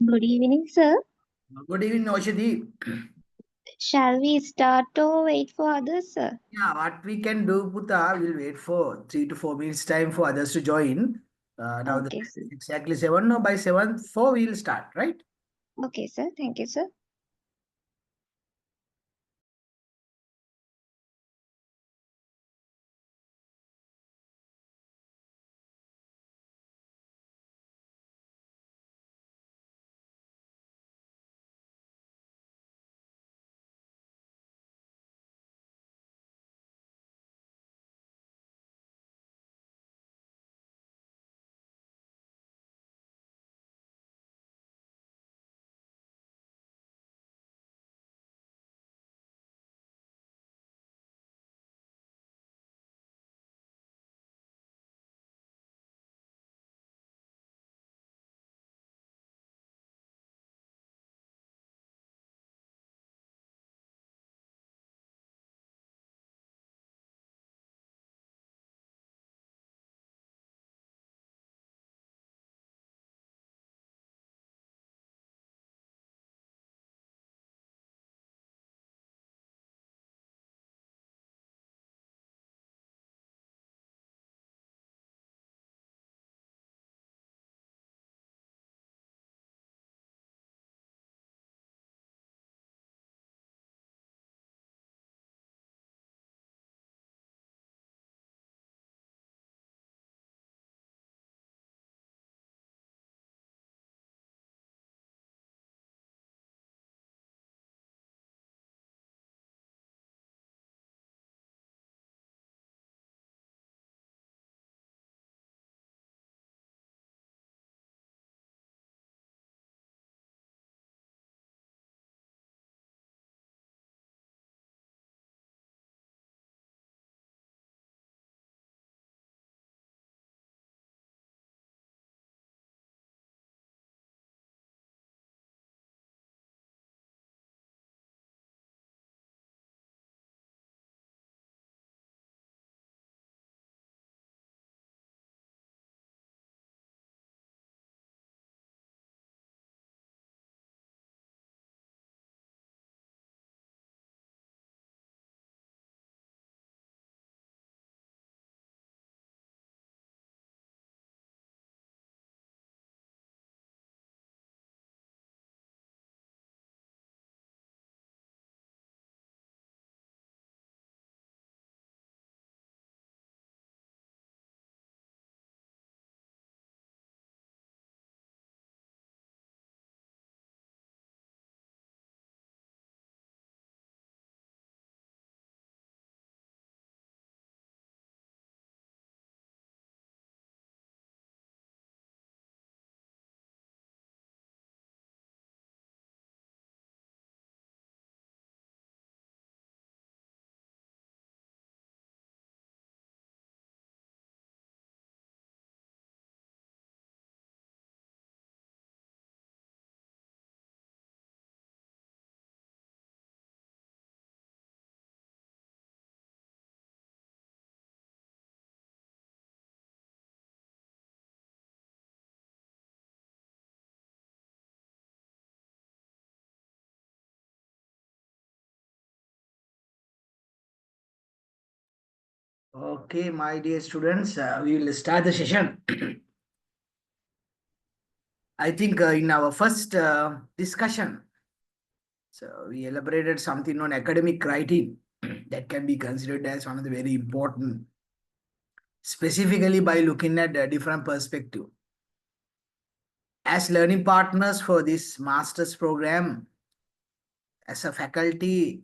Good evening, sir. Good evening, Oshadi. Shall we start or wait for others, sir? Yeah, what we can do, Puta, we'll wait for 3 to 4 minutes time for others to join. Now the Okay, time sir. is exactly 7. No, by 7:04 we'll start, right? Okay, sir. Thank you, sir. Okay, my dear students, we will start the session. I think in our first discussion, so we elaborated something on academic writing that can be considered as one of the very important, specifically by looking at a different perspective. As learning partners for this master's program, as a faculty,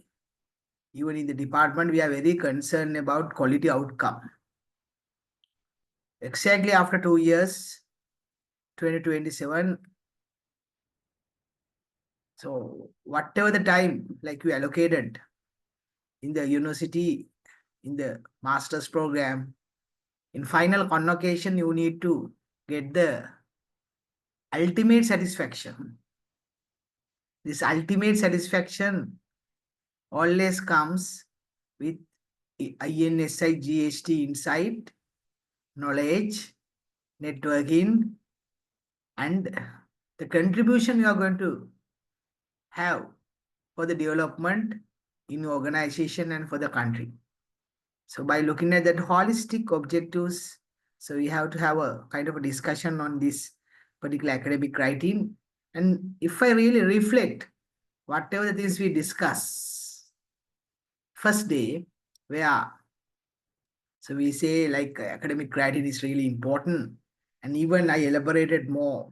even in the department, we are very concerned about quality outcome. Exactly after 2 years, 2027. So whatever the time like we allocated in the university, in the master's program, in final convocation, you need to get the ultimate satisfaction. This ultimate satisfaction always comes with INSIGHT, insight, knowledge, networking, and the contribution you are going to have for the development in your organization and for the country. So by looking at that holistic objectives, so we have to have a kind of a discussion on this particular academic writing. And if I really reflect whatever the things we discuss, first day, where so we say like academic writing is really important. And even I elaborated more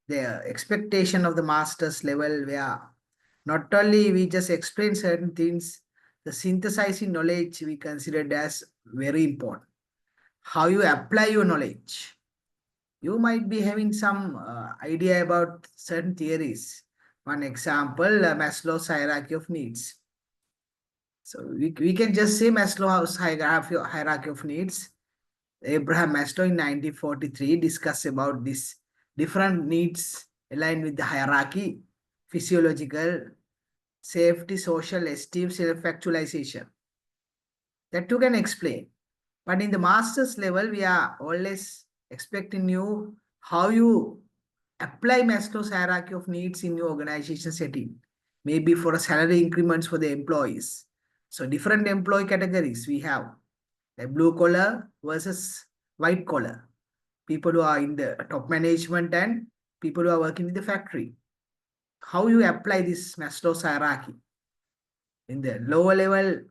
the expectation of the master's level where not only we just explain certain things, the synthesizing knowledge we considered as very important. How you apply your knowledge. You might be having some idea about certain theories. One example, Maslow's hierarchy of needs. So we can just say Maslow's hierarchy of needs. Abraham Maslow in 1943 discussed about this different needs aligned with the hierarchy, physiological, safety, social esteem, self-actualization. That too can explain. But in the master's level, we are always expecting you how you apply Maslow's hierarchy of needs in your organization setting. Maybe for a salary increments for the employees. So different employee categories we have. Like blue collar versus white collar. People who are in the top management and people who are working in the factory. How you apply this Maslow's hierarchy? In the lower level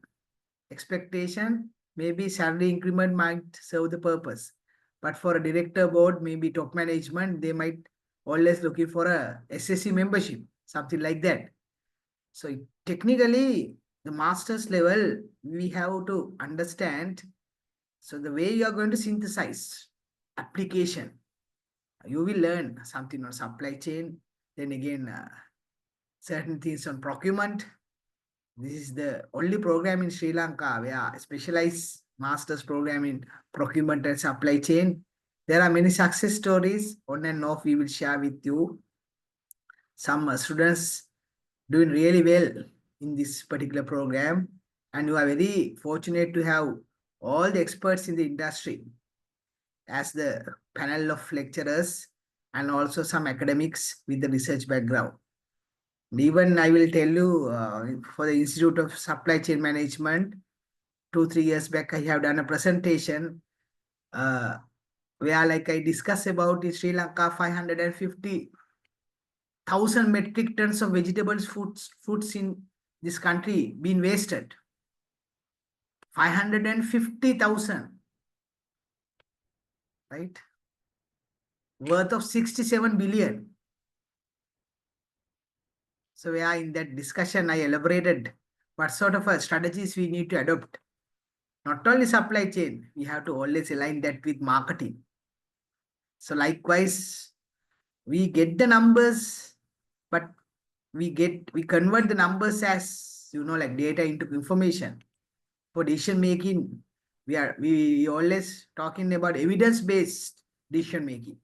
expectation, maybe salary increment might serve the purpose. But for a director board, maybe top management, they might always looking for a SSC membership, something like that. So technically, the master's level, we have to understand. So the way you are going to synthesize application, you will learn something on supply chain, then again, certain things on procurement. This is the only program in Sri Lanka where specialized master's program in procurement and supply chain. There are many success stories on and off we will share with you. Some students doing really well in this particular program, and you are very fortunate to have all the experts in the industry as the panel of lecturers and also some academics with the research background. Even I will tell you for the Institute of Supply Chain Management, 2, 3 years back, I have done a presentation uh, where like I discuss about in Sri Lanka 550,000 metric tons of vegetables, fruits in this country being wasted. 550,000, right? Worth of 67 billion. So yeah, in that discussion, I elaborated what sort of strategies we need to adopt. Not only supply chain, we have to always align that with marketing. So likewise, we get the numbers, but we convert the numbers as like data into information. For decision making, we always talking about evidence-based decision making.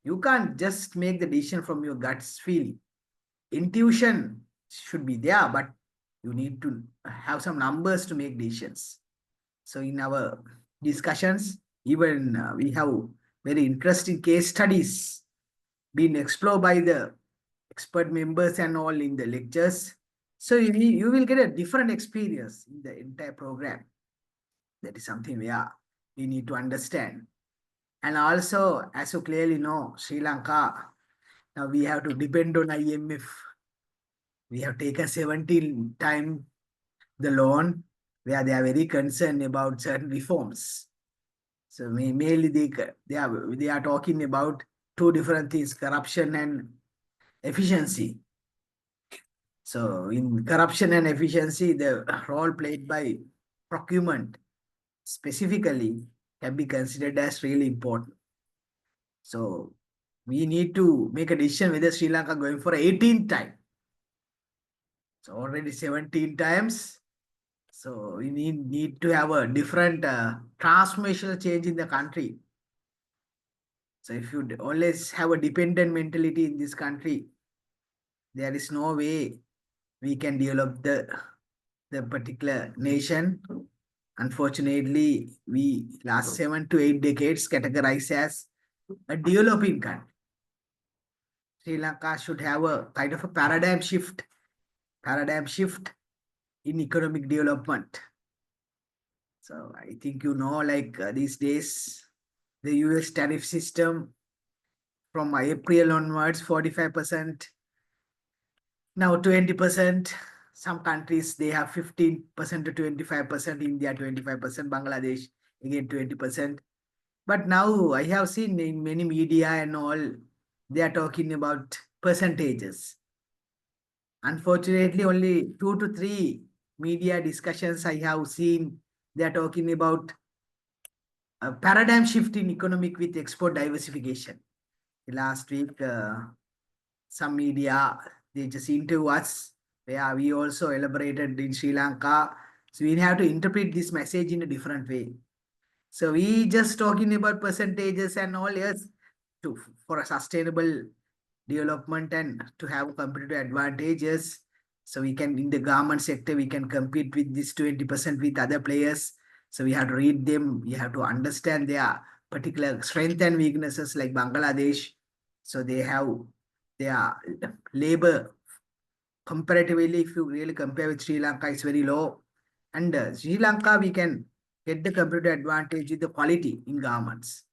You can't just make the decision from your guts feeling. Intuition should be there, but you need to have some numbers to make decisions. So in our discussions, even we have very interesting case studies being explored by the expert members and all in the lectures. So you will get a different experience in the entire program. That is something we need to understand. And also, as you clearly know, Sri Lanka, now we have to depend on IMF. We have taken 17 times the loan where they are very concerned about certain reforms. So mainly they are talking about two different things, corruption and efficiency. So in corruption and efficiency, the role played by procurement specifically can be considered as really important. So we need to make a decision whether Sri Lanka going for 18th time. So already 17 times. So we need to have a different transformational change in the country. So if you always have a dependent mentality in this country, there is no way we can develop the particular nation. Unfortunately, we last 7 to 8 decades categorize as a developing country. Sri Lanka should have a kind of a paradigm shift in economic development. So I think like these days, the US tariff system from April onwards, 45%, now 20%. Some countries, they have 15% to 25%, India 25%, Bangladesh again 20%. But now I have seen in many media and all, they are talking about percentages. Unfortunately, only 2 to 3 media discussions I have seen, they are talking about a paradigm shift in economic with export diversification. Last week, some media, they just interview us, where we also elaborated in Sri Lanka. So we have to interpret this message in a different way. So we just talking about percentages and all, yes, to for a sustainable development and to have competitive advantages. So we can, in the garment sector, we can compete with this 20% with other players. So we have to read them. We have to understand their particular strength and weaknesses, like Bangladesh. So they have their labor comparatively, if you really compare with Sri Lanka, it's very low. And Sri Lanka, we can get the competitive advantage with the quality in garments.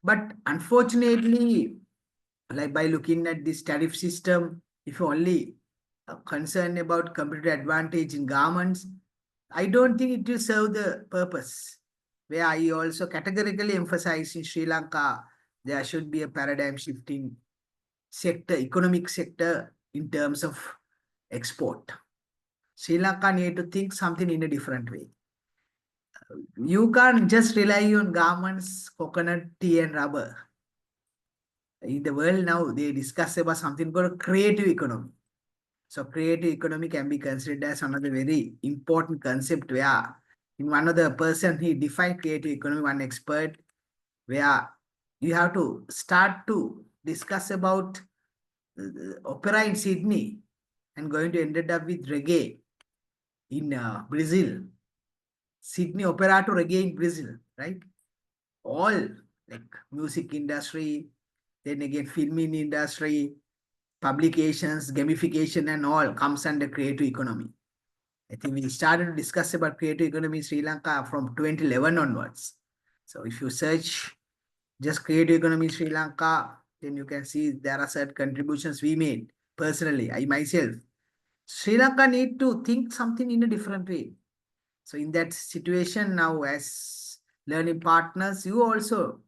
But unfortunately, like by looking at this tariff system, if you only concerned about competitive advantage in garments, I don't think it will serve the purpose. Where I also categorically emphasize in Sri Lanka, there should be a paradigm shifting sector, economic sector in terms of export. Sri Lanka need to think something in a different way. You can't just rely on garments, coconut, tea, and rubber. In the world now, they discuss about something called creative economy. So creative economy can be considered as another very important concept, where in one of the person he defined creative economy, one expert, where you have to start to discuss about opera in Sydney and going to ended up with reggae in Brazil. Sydney opera to reggae in Brazil, right? All like music industry, then again filming industry, publications, gamification and all comes under creative economy. I think we started to discuss about creative economy in Sri Lanka from 2011 onwards. So if you search just creative economy in Sri Lanka, then you can see there are certain contributions we made personally, I myself. Sri Lanka need to think something in a different way. So in that situation now, as learning partners, you also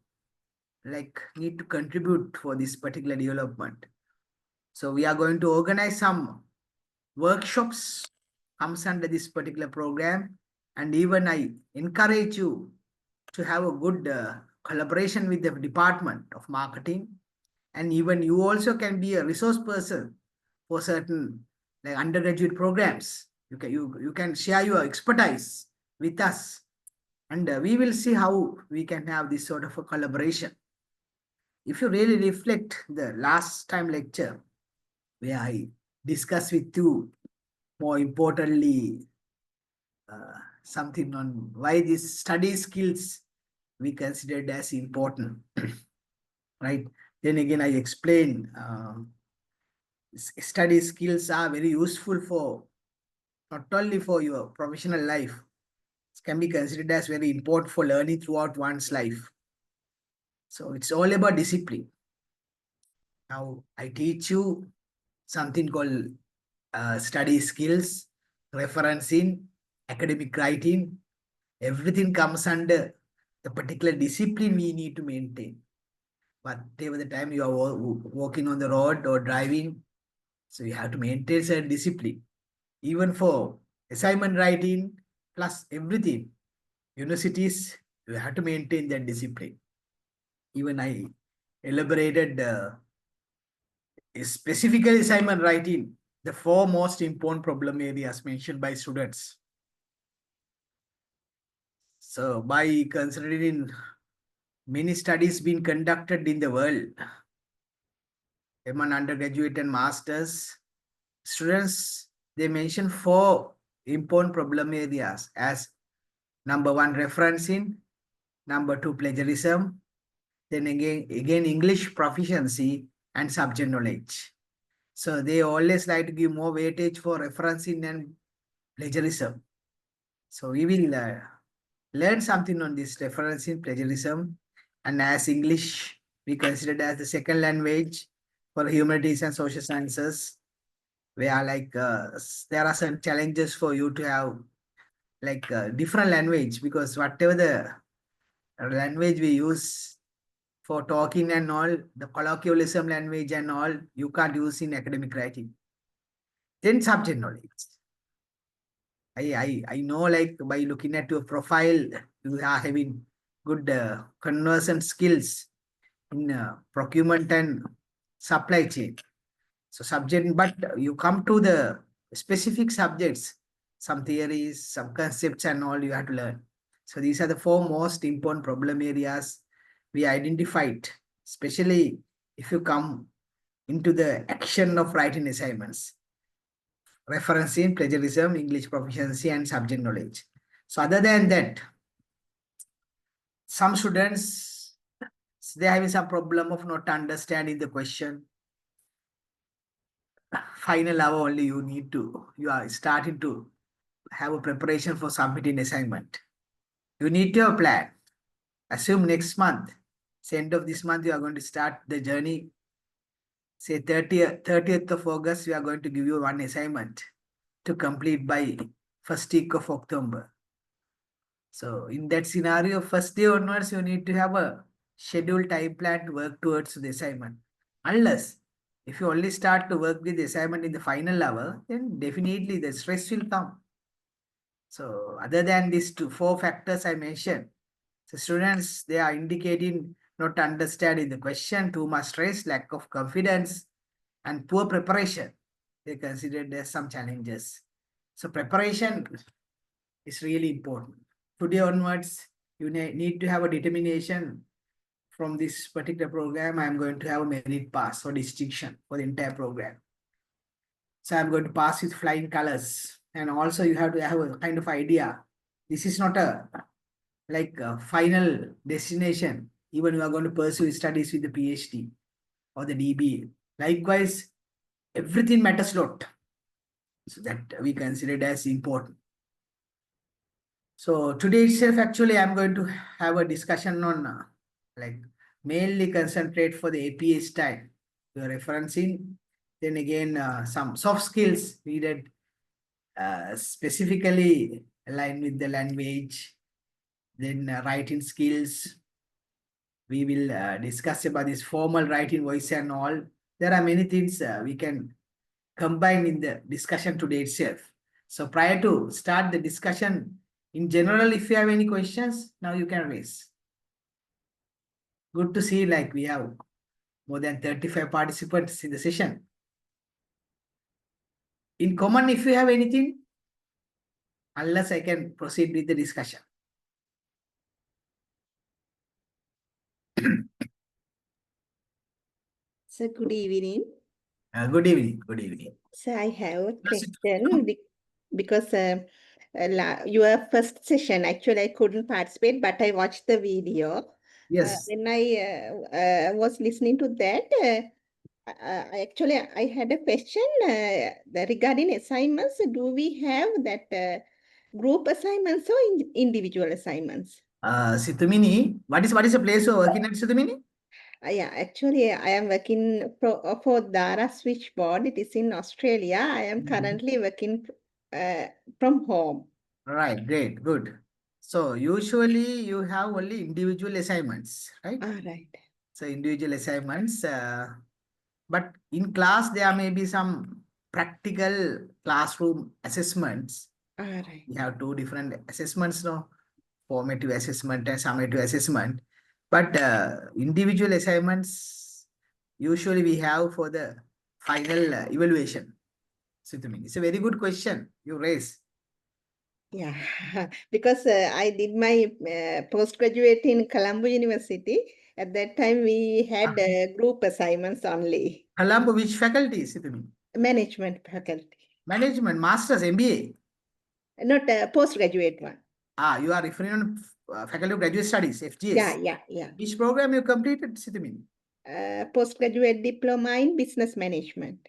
like need to contribute for this particular development. So we are going to organize some workshops comes under this particular program. And even I encourage you to have a good collaboration with the Department of Marketing. And even you also can be a resource person for certain like undergraduate programs. You can share your expertise with us. And we will see how we can have this sort of a collaboration. If you really reflect the last time lecture, where I discussed with you, more importantly, something on why these study skills we considered as important, right? Then again, I explain study skills are very useful for not only for your professional life, it can be considered as very important for learning throughout one's life. So it's all about discipline. Now I teach you something called study skills, referencing, academic writing. Everything comes under the particular discipline we need to maintain. Whatever the time you are walking on the road or driving, so you have to maintain certain discipline. Even for assignment writing, plus everything, universities, you have to maintain that discipline. Even I elaborated specifically assignment writing, the 4 most important problem areas mentioned by students. So by considering many studies being conducted in the world, among undergraduate and masters, students, they mention 4 important problem areas as number 1, referencing, number 2, plagiarism, then again English proficiency and subject knowledge. So they always like to give more weightage for referencing and plagiarism. So we will learn something on this referencing plagiarism. And as English, we consider it as the second language for humanities and social sciences, where like there are some challenges for you to have like different language, because whatever the language we use for talking and all, the colloquialism language and all, you can't use in academic writing. Then subject knowledge. I know, like by looking at your profile, you are having good conversion skills in procurement and supply chain. So subject, but you come to the specific subjects, some theories, some concepts and all you have to learn. So these are the four most important problem areas we identified, especially if you come into the action of writing assignments: referencing, plagiarism, English proficiency, and subject knowledge. So other than that, some students, they having some problem of not understanding the question. Final hour only you are starting to have a preparation for submitting assignment. You need to have a plan. Assume next month, say end of this month, you are going to start the journey. Say 30th of August, we are going to give you one assignment to complete by first week of October. So in that scenario, first day onwards, you need to have a scheduled time plan to work towards the assignment. Unless if you only start to work with the assignment in the final hour, then definitely the stress will come. So other than these four factors I mentioned, so students, they are indicating not understanding the question, too much stress, lack of confidence, and poor preparation. They consider there's some challenges. So preparation is really important. Today onwards, you need to have a determination from this particular program. I'm going to have a merit pass or distinction for the entire program. So I'm going to pass with flying colors. And also you have to have a kind of idea. This is not a like a final destination. Even you are going to pursue studies with the PhD or the DBA. Likewise, everything matters a lot. So that we consider it as important. So today itself, actually, I'm going to have a discussion on like mainly concentrate for the APA style. We are referencing. Then again, some soft skills needed specifically aligned with the language. Then writing skills. We will discuss about this formal writing voice and all. There are many things we can combine in the discussion today itself. So prior to start the discussion, in general, if you have any questions, now you can raise. Good to see like we have more than 35 participants in the session. In common, if you have anything, unless I can proceed with the discussion. So good evening. Good evening. Good evening. So I have a question because your first session, actually, I couldn't participate, but I watched the video. Yes. When I was listening to that, actually, I had a question regarding assignments. Do we have that group assignments or individual assignments? Situmini, what is the place you're working at, Situmini? Yeah, actually, I am working for Dara Switchboard. It is in Australia. I am currently working uh, from home. Right, great, good. So usually you have only individual assignments, right? All right. So individual assignments, but in class there may be some practical classroom assessments. All right. We have two different assessments, no? Formative assessment and summative assessment. But individual assignments usually we have for the final evaluation. Situmini, it's a very good question you raise. Yeah, because I did my postgraduate in Colombo University. At that time, we had group assignments only. Colombo, which faculty, Situmini? Management faculty. Management, masters, MBA. Not a postgraduate one. You are referring on Faculty of Graduate Studies, FGS. Yeah. Which program you completed, Situmini? Postgraduate diploma in business management.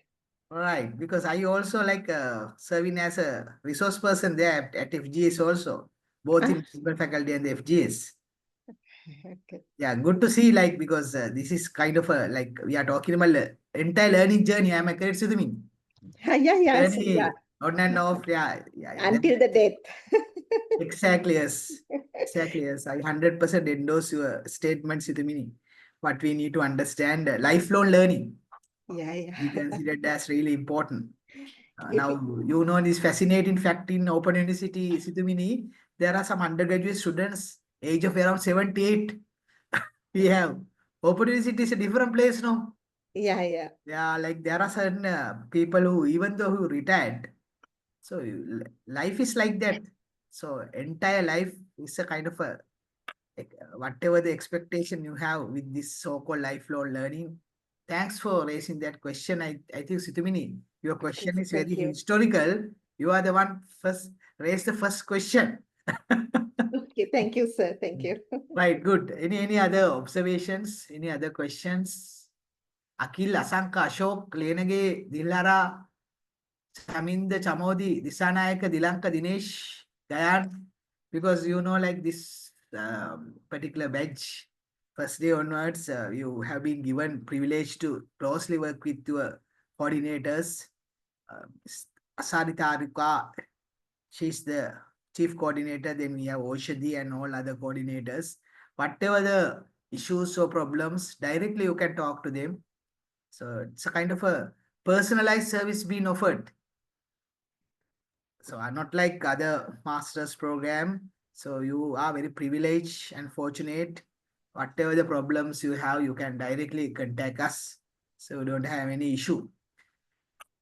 Right, because I also like serving as a resource person there at FGS also, both in principal faculty and the FGS. Okay. Yeah, good to see like because this is kind of a like we are talking about entire learning journey. Am I correct, Sudhimi? Yes, yeah. Journey on and off. Yeah, yeah. Until the death. Exactly, yes. Exactly, yes. I 100% endorse your statement, Sudhimi. What we need to understand, lifelong learning. Yeah. We consider that's really important. Now, If, you know this fascinating fact in Open University, Siddhumini, there are some undergraduate students, age of around 78. We have Open University is a different place now. yeah. Yeah, like there are certain people who, even though who retired, so life is like that. So entire life is a kind of a whatever the expectation you have with this so-called lifelong learning. Thanks for raising that question. I think Situmini, your Okay, question is very thank you. historical. You are the one first raised the first question. Okay, thank you, sir. Thank you. Right, good. Any other observations? Any other questions? Akil, Asanka, Ashok, Lenage, Dilara, Saminda, Chamodi, Disanayaka, Dilanka, Dinesh, Dayan, because you know, like this particular batch, first day onwards, you have been given privilege to closely work with your coordinators. Uh, Asarita Aruka, she's the chief coordinator. Then we have Oshadi and all other coordinators. Whatever the issues or problems, directly you can talk to them. So it's a kind of a personalized service being offered. So are not like other master's program. So you are very privileged and fortunate. Whatever the problems you have, you can directly contact us. So you don't have any issue.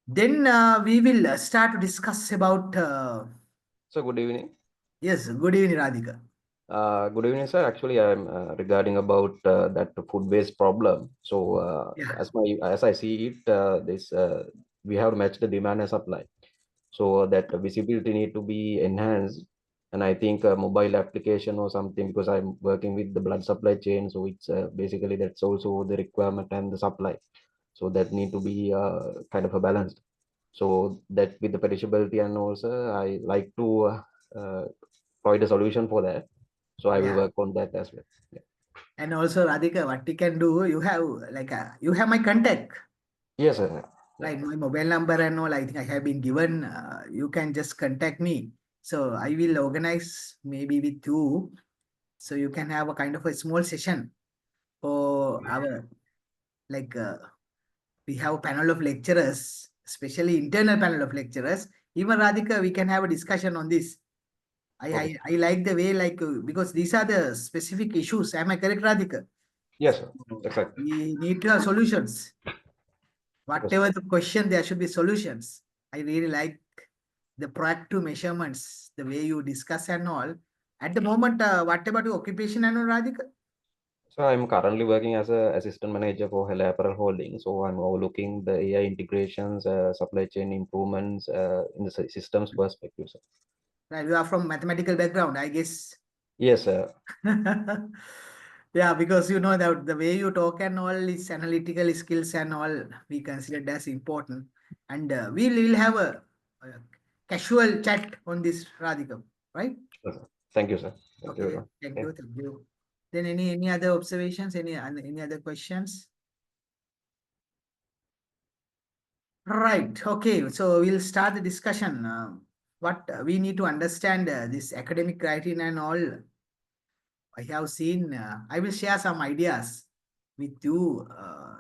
Then we will start to discuss about, So good evening. yes, good evening, Radhika. Good evening, sir. Actually, I'm regarding about that food waste problem. So, Yeah, as I see it, this we have to match the demand and supply. So that visibility need to be enhanced. And I think a mobile application or something, because I'm working with the blood supply chain, so it's basically that's also the requirement and the supply. So that need to be kind of a balanced. So that with the perishability and also I like to provide a solution for that. So I will yeah. work on that as well. Yeah. And also, Radhika, what we can do, you have like you have my contact, Yes, sir. Yeah. right? My mobile number and all. I think I have been given. You can just contact me. So I will organize maybe with you. So you can have a kind of a small session for our like we have a panel of lecturers, especially internal panel of lecturers. Even Radhika, we can have a discussion on this. Okay. I like the way like because these are the specific issues. Am I correct, Radhika? Yes, sir. So Exactly. we need to have solutions. Yes. Whatever the question, there should be solutions. I really like the proactive measurements, the way you discuss and all. At the moment, what about your occupation and all, Radhika? So I'm currently working as a assistant manager for Hella Apparel Holding. So I'm overlooking the AI integrations, supply chain improvements in the systems perspective, sir. Right, you are from mathematical background, I guess. Yes, sir. Yeah, because you know that the way you talk and all is analytical skills and all we consider as important. And we'll have a casual chat on this, Radhika, right? Yes, sir. Thank you, sir. Thank you very Okay, much. thank Yeah. you, thank you. Then any other observations, any other questions? Right, okay, so we'll start the discussion. What we need to understand this academic criteria and all. I have seen, I will share some ideas with you,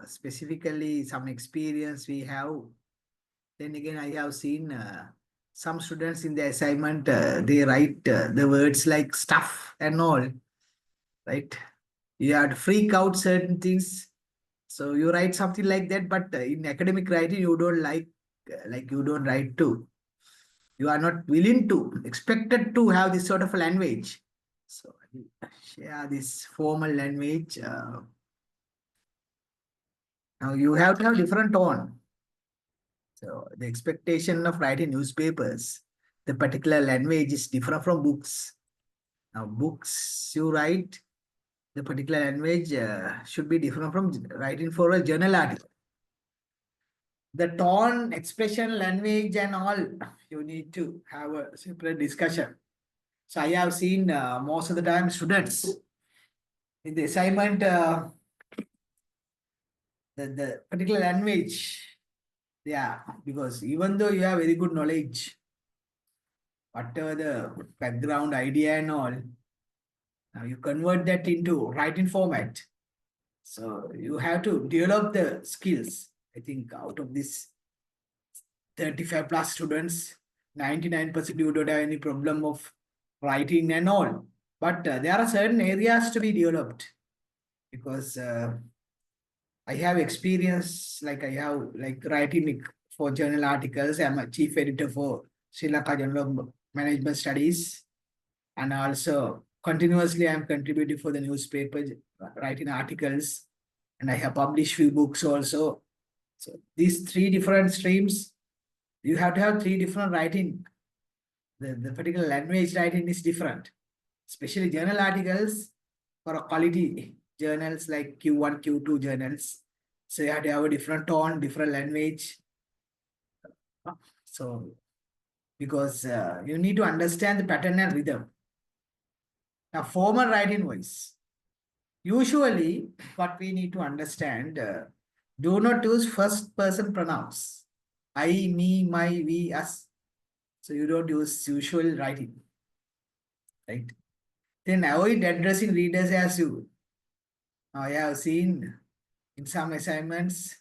specifically some experience we have. Then again, I have seen some students in the assignment, they write the words like stuff and all, right? You have to freak out certain things. So you write something like that, but in academic writing, you don't like you don't write to. You are not willing to, expected to have this sort of language. So I will share this formal language. Now you have to have different tone. So the expectation of writing newspapers, the particular language is different from books. Now books you write, the particular language should be different from writing for a journal article. the tone, expression, language, and all, you need to have a separate discussion. So I have seen most of the time students in the assignment, the particular language, yeah, because even though you have very good knowledge, whatever the background idea and all, now you convert that into writing format. So you have to develop the skills. I think out of this 35 plus students, 99% you don't have any problem of writing and all. But there are certain areas to be developed because I have experience, like I have like writing for journal articles. I'm a chief editor for Sri Lanka Journal of Management Studies. And also continuously I'm contributing for the newspaper, writing articles. And I have published few books also. So these three different streams, you have to have three different writing. The particular language writing is different, especially journal articles for a quality journals like Q1, Q2 journals. So you have to have a different tone, different language. So because you need to understand the pattern and rhythm. Now, formal writing voice. Usually, what we need to understand, do not use first person pronouns. I, me, my, we, us. So you don't use usual writing, right? Then avoid addressing readers as you. I have seen in some assignments.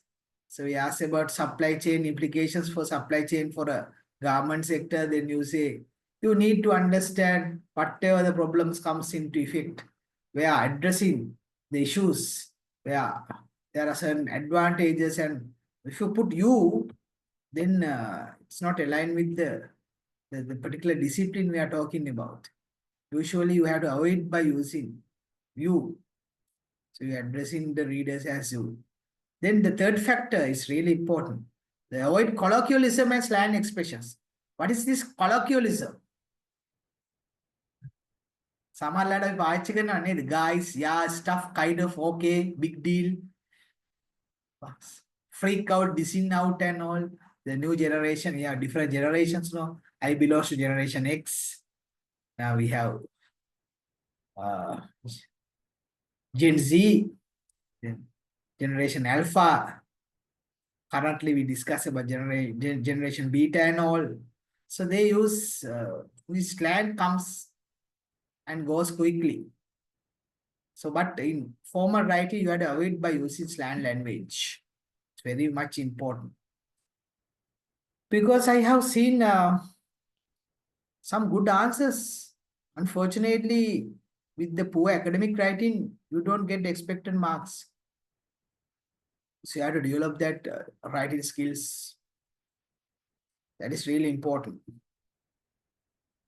So we ask about supply chain implications for supply chain for a garment sector. Then you say, you need to understand whatever the problems comes into effect. We are addressing the issues where there are certain advantages, and if you put you, then it's not aligned with the particular discipline we are talking about. Usually you have to avoid by using you. So you're addressing the readers as you. Then the third factor is really important. They avoid colloquialism and slang expressions. What is this colloquialism? සමහරලාට අපි පාවිච්චි කරනවා නේද? Guys, yeah, stuff, kind of, okay, big deal. Freak out, dissing out and all. The new generation, yeah, different generations now. I belong to generation X. Now we have Gen Z, generation Alpha. Currently, we discuss about generation Beta and all. So they use this slang comes and goes quickly. So, but in formal writing, you have to avoid by using slang language. It's very much important. Because I have seen some good answers. Unfortunately, with the poor academic writing, you don't get expected marks. So you have to develop that writing skills. That is really important.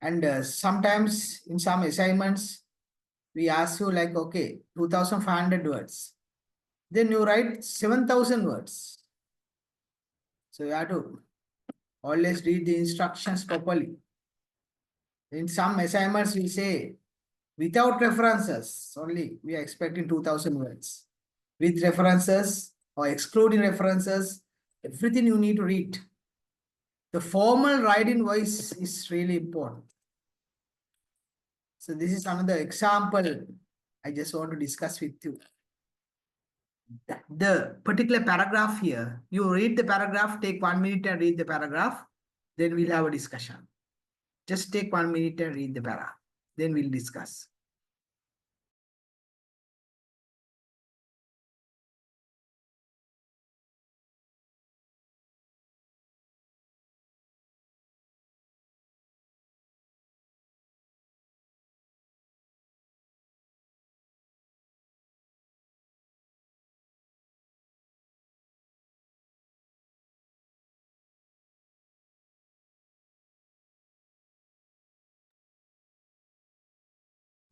And sometimes in some assignments, we ask you like, okay, 2,500 words. Then you write 7,000 words. So you have to always read the instructions properly. In some assignments, we say, without references, only we are expecting 2,000 words. With references or excluding references, everything you need to read. The formal writing voice is really important. So this is another example I just want to discuss with you. The particular paragraph here, you read the paragraph, take 1 minute and read the paragraph, then we'll have a discussion. Just take 1 minute and read the paragraph, then we'll discuss.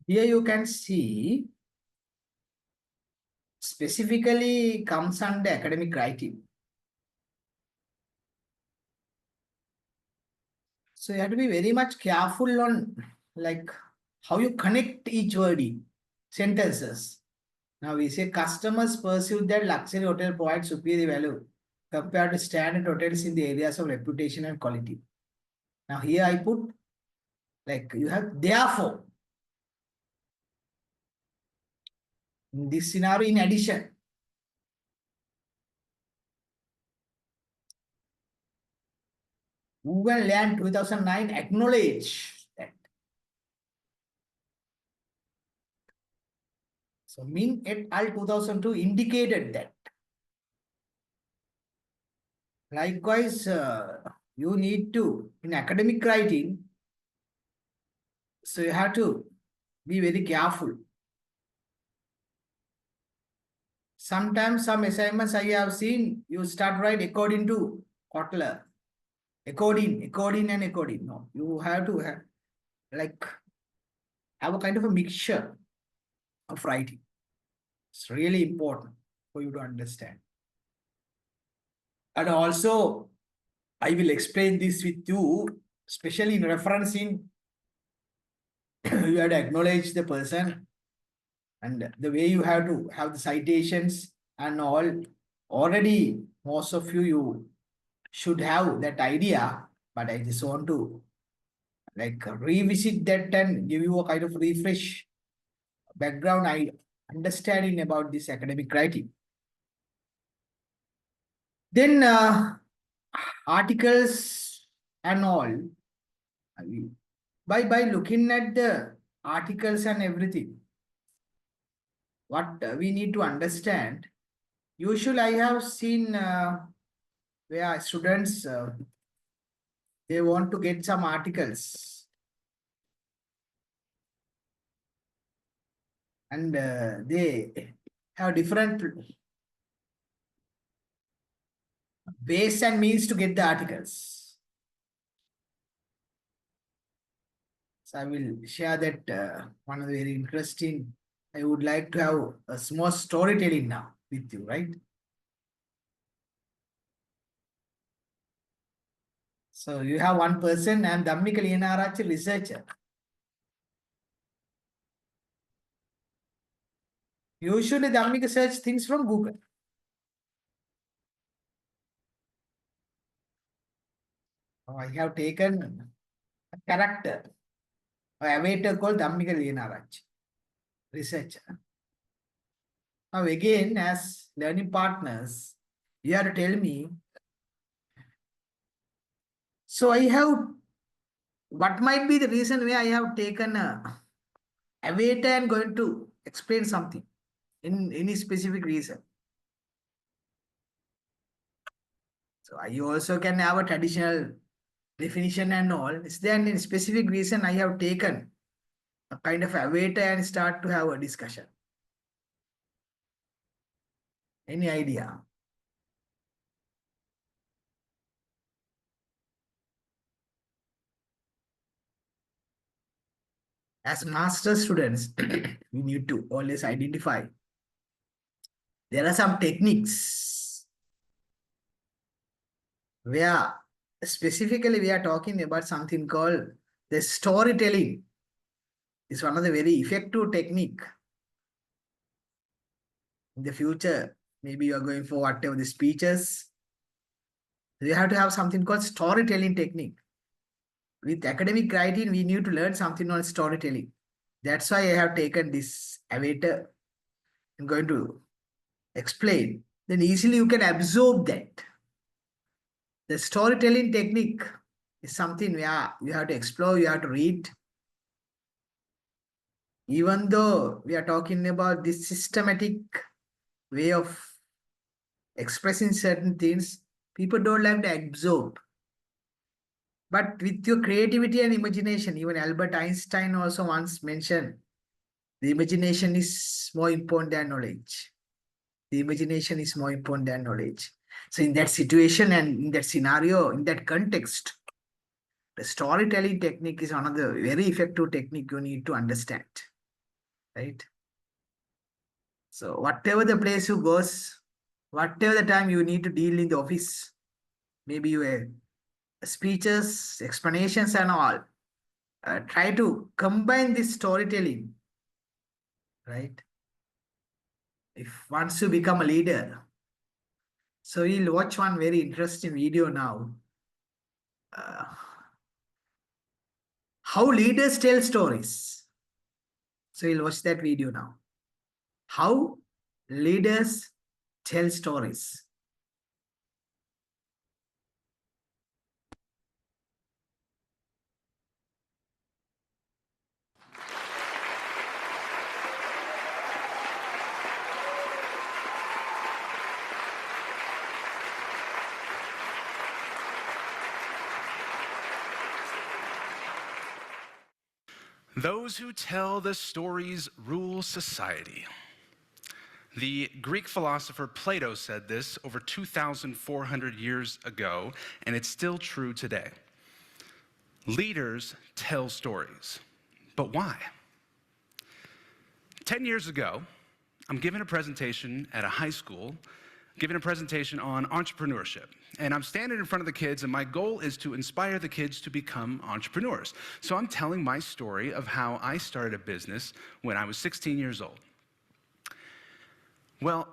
Here you can see specifically comes under academic writing. So you have to be very much careful on like how you connect each word in sentences. Now we say customers perceive that luxury hotel provides superior value compared to standard hotels in the areas of reputation and quality. Now here I put like you have therefore. In this scenario, in addition, Google Land 2009 acknowledged that. So Min et al. 2002 indicated that. Likewise, you need to, in academic writing, so you have to be very careful. Sometimes some assignments I have seen, you start right according to Kotler. According. No, you have to have a kind of a mixture of writing. It's really important for you to understand. And also, I will explain this with you, especially in referencing. You have to acknowledge the person and the way you have to have the citations and all. Already, most of you should have that idea, but I just want to revisit that and give you a kind of refresh background understanding about this academic writing. Then articles and all. By looking at the articles and everything, what we need to understand. Usually, I have seen where students they want to get some articles, and they have different ways and means to get the articles. So I will share that one of the very interesting. I would like to have a small storytelling now with you, right? So you have one person, and Dhammika Liyanarachi researcher. Usually Dhammika search things from Google. I have taken a character, a avatar called Dhammika Liyanarachi, researcher. Now again, as learning partners, you have to tell me. So I have, what might be the reason why I have taken a avatar and going to explain something in any specific reason. So I also can have a traditional definition and all. Is there any specific reason I have taken a kind of avatar and start to have a discussion? Any idea? As master students, we need to always identify. There are some techniques where specifically we are talking about something called the storytelling. It's one of the very effective technique. In the future, maybe you are going for whatever the speeches. You have to have something called storytelling technique. With academic writing, we need to learn something on storytelling. That's why I have taken this avatar. I'm going to explain. Then easily you can absorb that. The storytelling technique is something where you have to explore, you have to read. Even though we are talking about this systematic way of expressing certain things, people don't like to absorb. But with your creativity and imagination, even Albert Einstein also once mentioned, the imagination is more important than knowledge. The imagination is more important than knowledge. So in that situation and in that scenario, in that context, the storytelling technique is one of the very effective technique you need to understand, right? So whatever the place you goes, whatever the time you need to deal in the office, maybe you speeches, explanations and all, try to combine this storytelling, right? If once you become a leader, So we'll watch one very interesting video now. How leaders tell stories. So we'll watch that video now. How leaders tell stories. Those who tell the stories rule society. The Greek philosopher Plato said this over 2,400 years ago, and it's still true today. Leaders tell stories, but why? 10 years ago, I'm giving a presentation at a high school, giving a presentation on entrepreneurship. And I'm standing in front of the kids, and my goal is to inspire the kids to become entrepreneurs. So I'm telling my story of how I started a business when I was 16 years old. Well,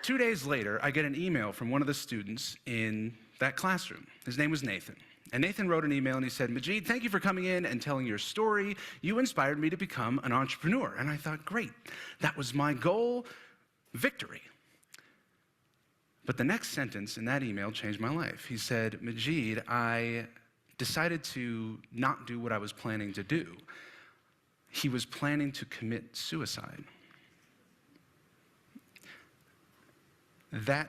2 days later, I get an email from one of the students in that classroom. His name was Nathan. And Nathan wrote an email and he said, "Majid, thank you for coming in and telling your story. You inspired me to become an entrepreneur." And I thought, great, that was my goal, victory. But the next sentence in that email changed my life. He said, "Majid, I decided to not do what I was planning to do." He was planning to commit suicide. That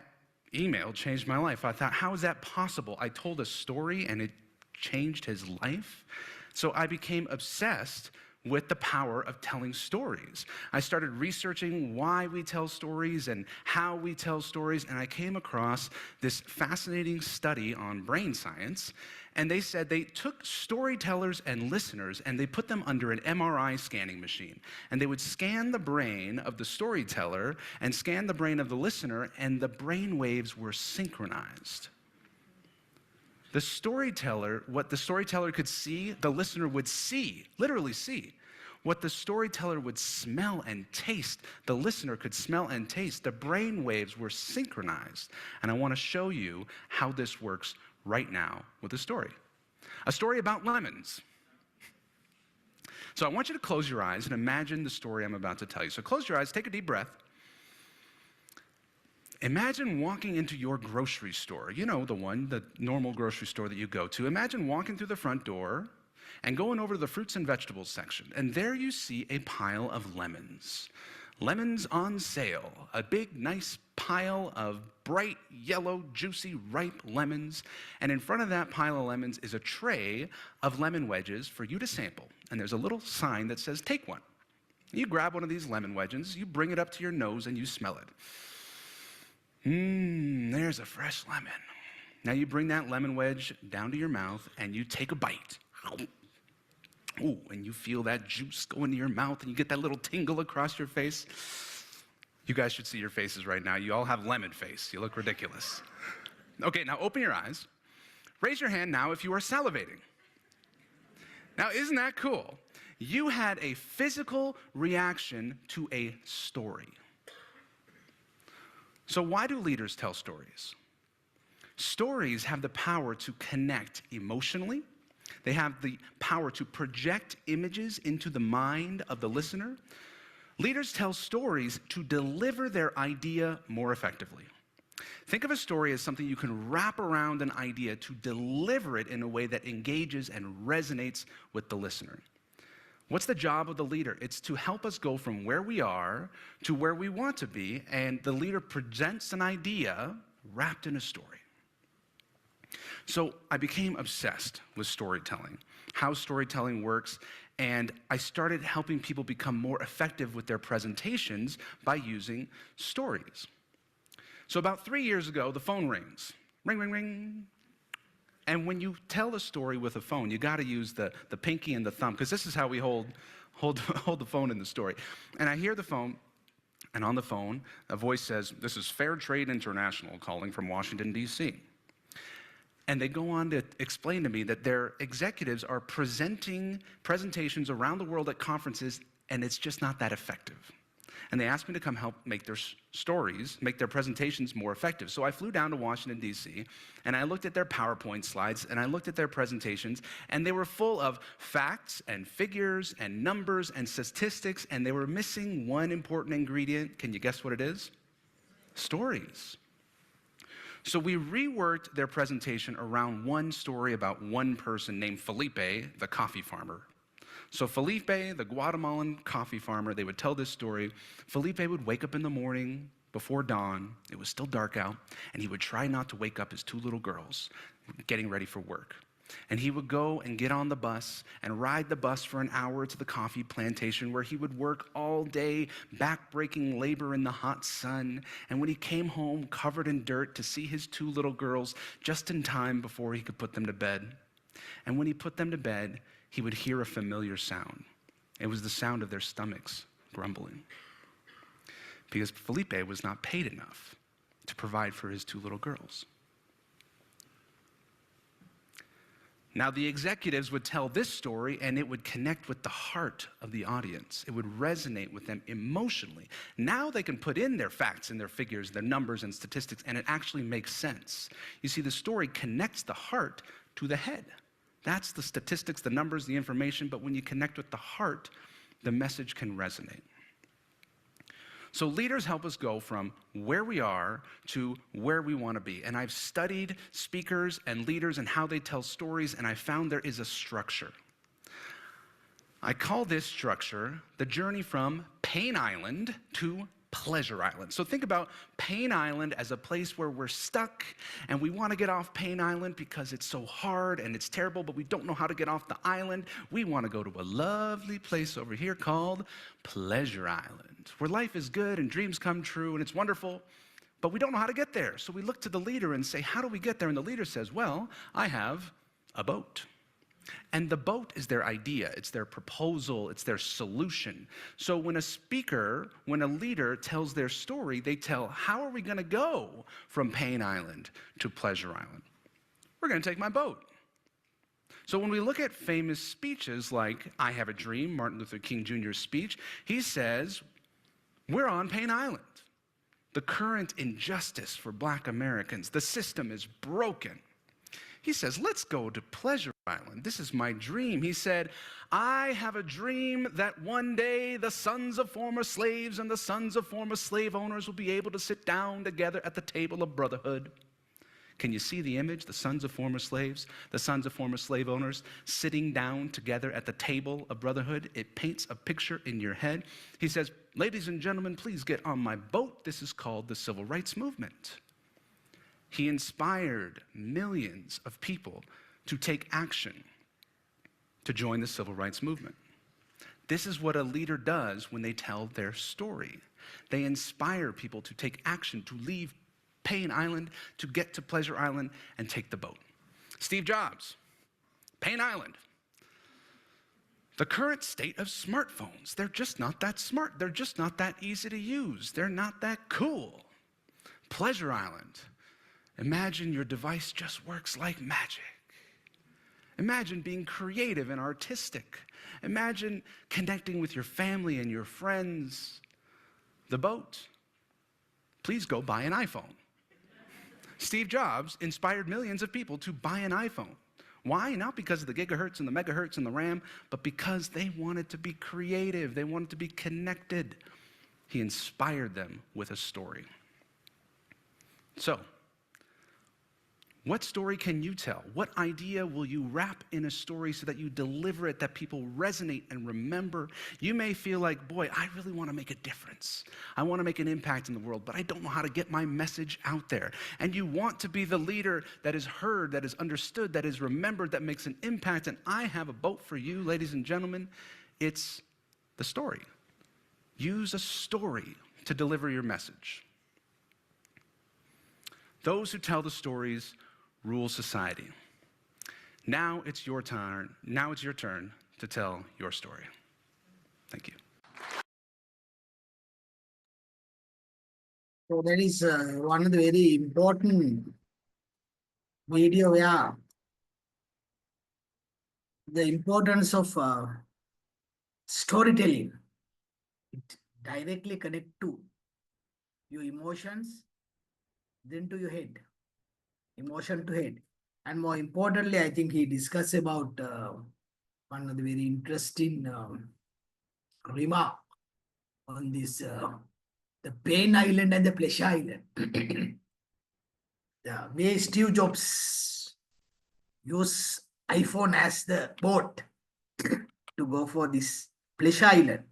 email changed my life. I thought, how is that possible? I told a story and it changed his life. So I became obsessed with the power of telling stories. I started researching why we tell stories and how we tell stories, and I came across this fascinating study on brain science, and they said they took storytellers and listeners and they put them under an MRI scanning machine, and they would scan the brain of the storyteller and scan the brain of the listener, and the brain waves were synchronized. The storyteller, what the storyteller could see, the listener would see, literally see. What the storyteller would smell and taste, the listener could smell and taste. The brain waves were synchronized. And I want to show you how this works right now with a story about lemons. So I want you to close your eyes and imagine the story I'm about to tell you. So close your eyes, take a deep breath. Imagine walking into your grocery store, you know, the normal grocery store that you go to. Imagine walking through the front door and going over to the fruits and vegetables section, and there you see a pile of lemons. Lemons on sale, a big, nice pile of bright, yellow, juicy, ripe lemons, and in front of that pile of lemons is a tray of lemon wedges for you to sample, and there's a little sign that says, "Take one." You grab one of these lemon wedges, you bring it up to your nose, and you smell it. There's a fresh lemon. Now you bring that lemon wedge down to your mouth and you take a bite. Ooh, and you feel that juice go into your mouth and you get that little tingle across your face. You guys should see your faces right now. You all have lemon face. You look ridiculous. Okay, now open your eyes. Raise your hand now if you are salivating. Now, isn't that cool? You had a physical reaction to a story. So why do leaders tell stories? Stories have the power to connect emotionally. They have the power to project images into the mind of the listener. Leaders tell stories to deliver their idea more effectively. Think of a story as something you can wrap around an idea to deliver it in a way that engages and resonates with the listener. What's the job of the leader? It's to help us go from where we are to where we want to be, and the leader presents an idea wrapped in a story. So I became obsessed with storytelling, how storytelling works, and I started helping people become more effective with their presentations by using stories. So about 3 years ago, the phone rings. Ring, ring, ring. And when you tell a story with a phone, you got to use the pinky and the thumb, because this is how we hold the phone in the story. And I hear the phone, and on the phone, a voice says, "This is Fair Trade International calling from Washington, D.C." And they go on to explain to me that their executives are presenting presentations around the world at conferences, and it's just not that effective. And they asked me to come help make their stories, make their presentations more effective. So I flew down to Washington, D.C., and I looked at their PowerPoint slides, and I looked at their presentations, and they were full of facts and figures and numbers and statistics, and they were missing one important ingredient. Can you guess what it is? Stories. So we reworked their presentation around one story about one person named Felipe, the coffee farmer. So Felipe, the Guatemalan coffee farmer, they would tell this story. Felipe would wake up in the morning before dawn. It was still dark out, and he would try not to wake up his two little girls getting ready for work. And he would go and get on the bus and ride the bus for an hour to the coffee plantation where he would work all day, back-breaking labor in the hot sun. And when he came home covered in dirt to see his two little girls just in time before he could put them to bed. And when he put them to bed, he would hear a familiar sound. It was the sound of their stomachs grumbling. Because Felipe was not paid enough to provide for his two little girls. Now, the executives would tell this story, and it would connect with the heart of the audience. It would resonate with them emotionally. Now they can put in their facts and their figures, their numbers and statistics, and it actually makes sense. You see, the story connects the heart to the head. That's the statistics, the numbers, the information, but when you connect with the heart, the message can resonate. So leaders help us go from where we are to where we want to be. And I've studied speakers and leaders and how they tell stories, and I found there is a structure. I call this structure the journey from Pain Island to Pleasure Island. So think about Pain Island as a place where we're stuck and we want to get off Pain Island because it's so hard and it's terrible, but we don't know how to get off the island. We want to go to a lovely place over here called Pleasure Island, where life is good and dreams come true and it's wonderful, but we don't know how to get there. So we look to the leader and say, how do we get there? And the leader says, well, I have a boat. And the boat is their idea, it's their proposal, it's their solution. So when a speaker, when a leader tells their story, they tell, how are we going to go from Pain Island to Pleasure Island? We're going to take my boat. So when we look at famous speeches like I Have a Dream, Martin Luther King Jr.'s speech, he says, we're on Pain Island. The current injustice for Black Americans, the system is broken. He says, let's go to Pleasure Island. This is my dream. He said, I have a dream that one day the sons of former slaves and the sons of former slave owners will be able to sit down together at the table of brotherhood. Can you see the image? The sons of former slaves, the sons of former slave owners sitting down together at the table of brotherhood. It paints a picture in your head. He says, ladies and gentlemen, please get on my boat. This is called the Civil Rights Movement. He inspired millions of people to take action to join the Civil Rights Movement. This is what a leader does when they tell their story. They inspire people to take action, to leave Pain Island, to get to Pleasure Island and take the boat. Steve Jobs, Pain Island. The current state of smartphones, they're just not that smart. They're just not that easy to use. They're not that cool. Pleasure Island. Imagine your device just works like magic. Imagine being creative and artistic. Imagine connecting with your family and your friends. The boat. Please go buy an iPhone. Steve Jobs inspired millions of people to buy an iPhone. Why? Not because of the gigahertz and the megahertz and the RAM, but because they wanted to be creative. They wanted to be connected. He inspired them with a story. So, what story can you tell? What idea will you wrap in a story so that you deliver it, that people resonate and remember? You may feel like, boy, I really want to make a difference. I want to make an impact in the world, but I don't know how to get my message out there. And you want to be the leader that is heard, that is understood, that is remembered, that makes an impact. And I have a boat for you, ladies and gentlemen. It's the story. Use a story to deliver your message. Those who tell the stories rule society. Now it's your turn. Now it's your turn to tell your story. Thank you. So that is one of the very important video where the importance of storytelling. It directly connect to your emotions, then to your head, emotion to head. And more importantly, I think he discussed about one of the very interesting remark on this, the pain island and the pleasure island. The way Steve Jobs used iPhone as the boat to go for this pleasure island.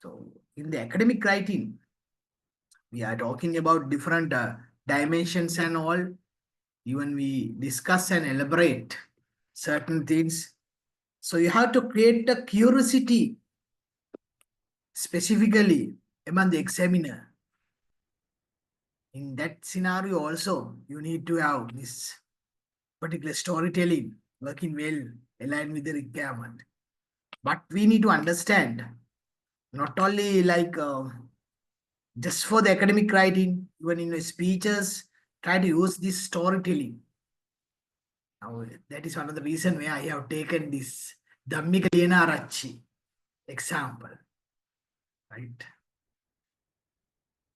So in the academic writing, we are talking about different dimensions and all. Even we discuss and elaborate certain things. So you have to create a curiosity specifically among the examiner. In that scenario also, you need to have this particular storytelling working well, aligned with the requirement. But we need to understand, not only like just for the academic writing, even in your speeches, try to use this storytelling. Now, that is one of the reasons why I have taken this Dhammika Liyana Arachi example, right?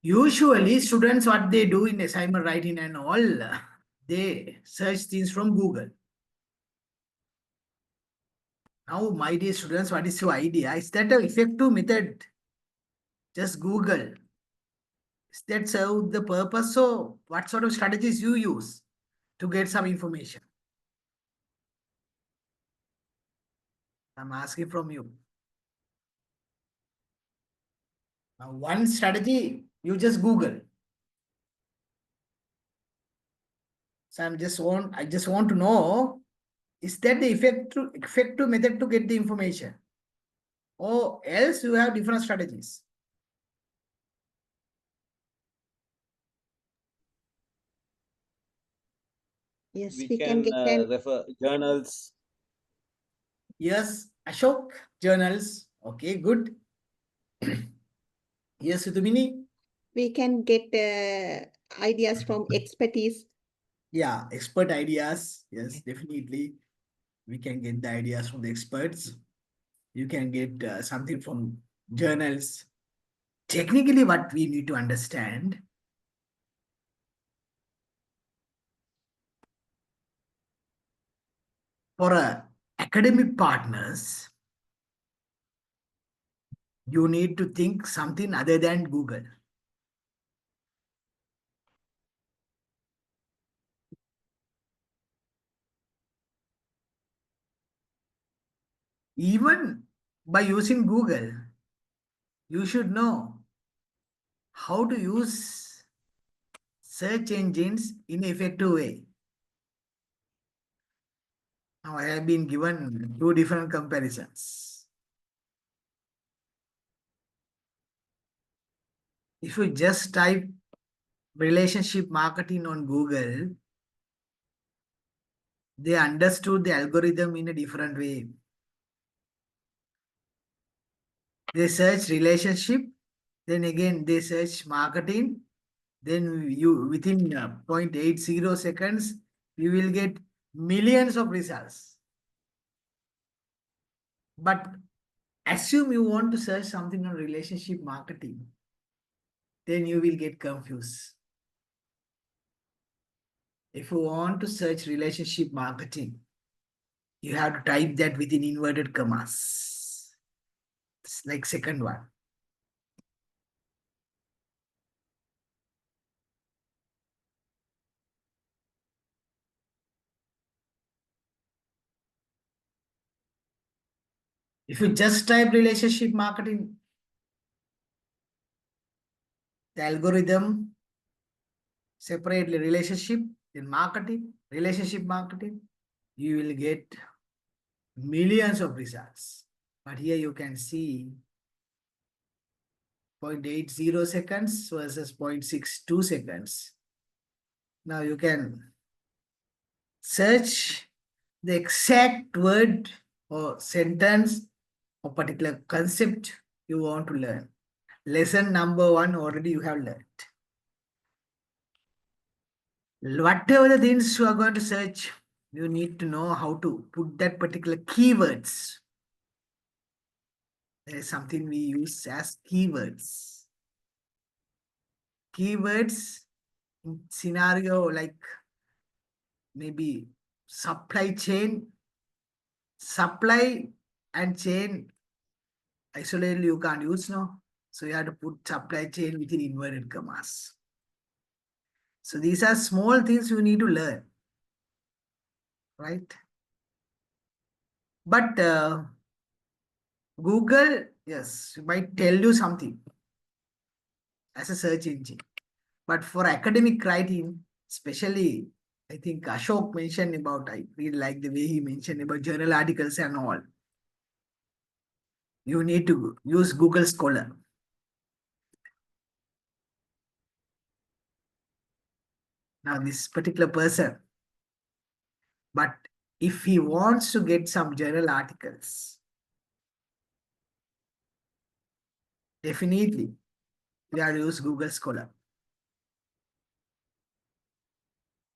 Usually, students, what they do in assignment writing and all, they search things from Google. Now, my dear students, what is your idea? Is that an effective method? Just Google. Is that serve the purpose? So, what sort of strategies you use to get some information? I'm asking from you. Now, one strategy, you just Google. So I just want to know, is that the effective method to get the information? Or else you have different strategies? Yes, We we can can get an refer journals. Yes, Ashok, journals. Okay, good. Yes, Sutumini. we can get ideas from expertise. Yeah, expert ideas. Yes, definitely. We can get the ideas from the experts. You can get something from journals. Technically, what we need to understand, for academic partners, you need to think something other than Google. Even by using Google, you should know how to use search engines in an effective way. Now, I have been given two different comparisons. If you just type relationship marketing on Google, they understood the algorithm in a different way. They search relationship, then again they search marketing, then you within 0.80 seconds, you will get millions of results. But assume you want to search something on relationship marketing, then you will get confused. If you want to search relationship marketing, you have to type that within inverted commas. It's like second one. If you just type relationship marketing, the algorithm separately relationship, then marketing, relationship marketing, you will get millions of results. But here you can see 0.80 seconds versus 0.62 seconds. Now you can search the exact word or sentence or particular concept you want to learn. Lesson number 1 already you have learned. Whatever the things you are going to search, you need to know how to put that particular keywords. there is something we use as keywords. Keywords in scenario like maybe supply chain, supply and chain isolated you can't use now. So you have to put supply chain within inverted commas. So these are small things you need to learn, right? But Google, yes, might tell you something as a search engine. But for academic writing, especially, I think Ashok mentioned about, I really like the way he mentioned about journal articles and all. You need to use Google Scholar. Now, this particular person, but if he wants to get some journal articles, definitely we have to use Google Scholar.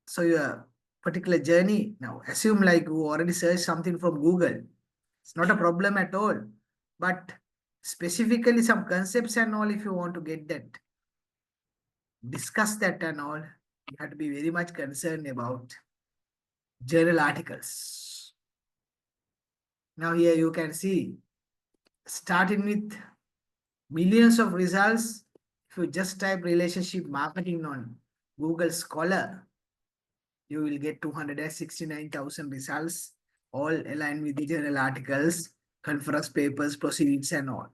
So your particular journey, now assume like you already searched something from Google. It's not a problem at all. But specifically some concepts and all, if you want to get that, discuss that and all, you have to be very much concerned about journal articles. Now here you can see, starting with millions of results, if you just type relationship marketing on Google Scholar, you will get 269,000 results, all aligned with the journal articles, conference papers, proceedings and all.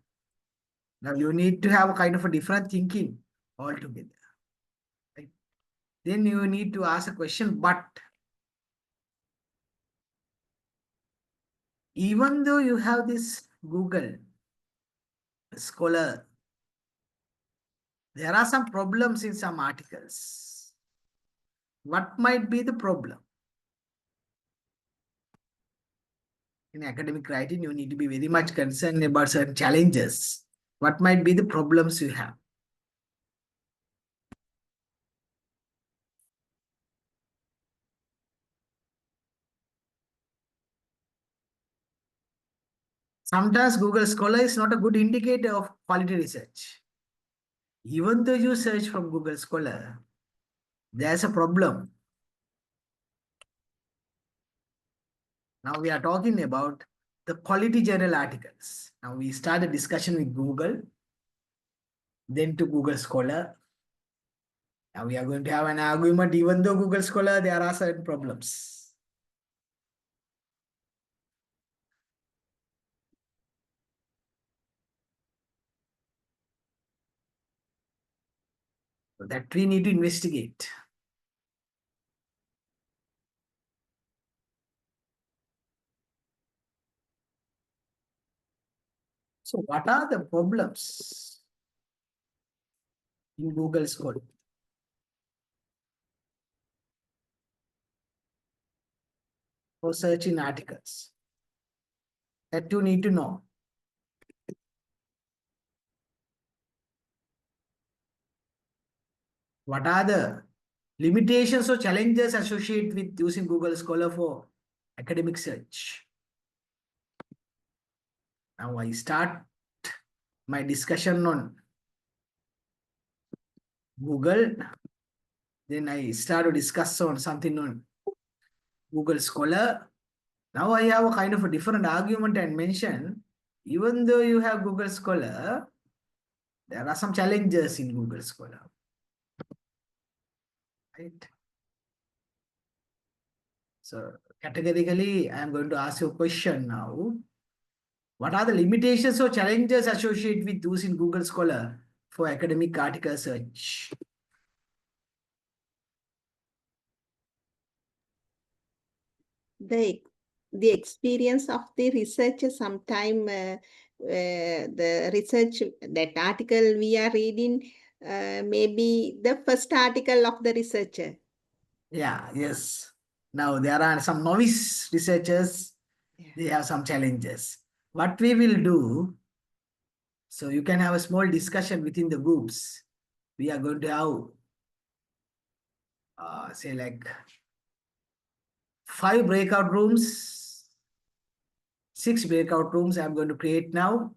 Now you need to have a kind of a different thinking altogether. Right? Then you need to ask a question, but even though you have this Google Scholar, there are some problems in some articles. What might be the problem? In academic writing, you need to be very much concerned about certain challenges. What might be the problems you have? Sometimes Google Scholar is not a good indicator of quality research. Even though you search from Google Scholar, there's a problem. Now we are talking about the quality journal articles. Now we start a discussion with Google, then to Google Scholar. Now we are going to have an argument, even though Google Scholar, there are certain problems. So that we need to investigate. So what are the problems in Google Scholar? For searching articles that you need to know. What are the limitations or challenges associated with using Google Scholar for academic search? Now I start my discussion on Google. Then I start to discuss on something on Google Scholar. Now I have a kind of a different argument and mention, even though you have Google Scholar, there are some challenges in Google Scholar. Right? So categorically, I am going to ask you a question now. What are the limitations or challenges associated with using Google Scholar for academic article search? The experience of the researcher sometime the research that article we are reading maybe the first article of the researcher. Yeah, yes. Now there are some novice researchers, Yeah. they have some challenges. What we will do, so you can have a small discussion within the groups. We are going to have, say like 5 breakout rooms, 6 breakout rooms I'm going to create now.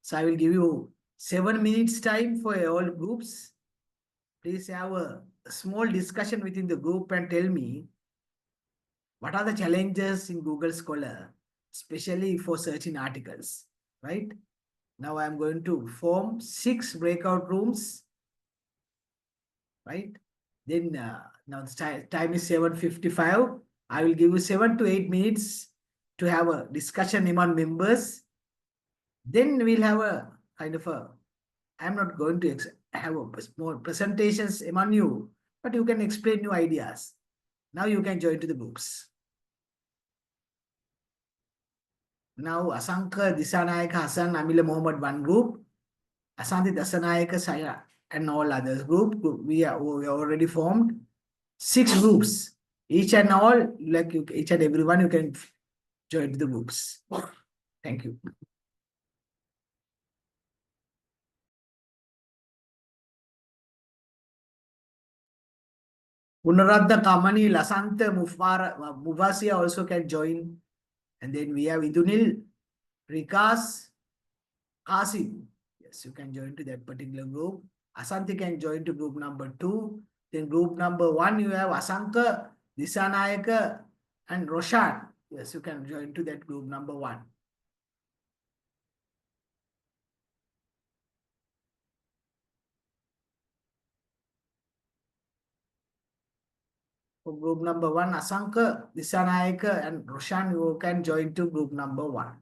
So I will give you 7 minutes time for all groups. Please have a small discussion within the group and tell me what are the challenges in Google Scholar, especially for searching articles, right? Now I'm going to form 6 breakout rooms, right? Then now the time is 7:55. I will give you 7 to 8 minutes to have a discussion among members. Then we'll have a kind of a, I'm not going to have a more presentations among you, but you can explain new ideas. Now you can join to the groups. Now Asanka, Disanayaka, Hassan, Amila Mohammed, one group. Asanti Dasanayaka, Saya, and all others we are already formed 6 groups. Each and all, like each and everyone, you can join the groups. Thank you. Punaradha Kamani, Lasanta, Muvasia also can join. And then we have Idunil, Rikas, Kasim. Yes, you can join to that particular group. Asanti can join to group number 2. Then group number 1, you have Asanka, Disanayaka, and Roshan. Yes, you can join to that group number 1. For group number 1, Asanka, Disanayaka, and Roshan, you can join to group number 1.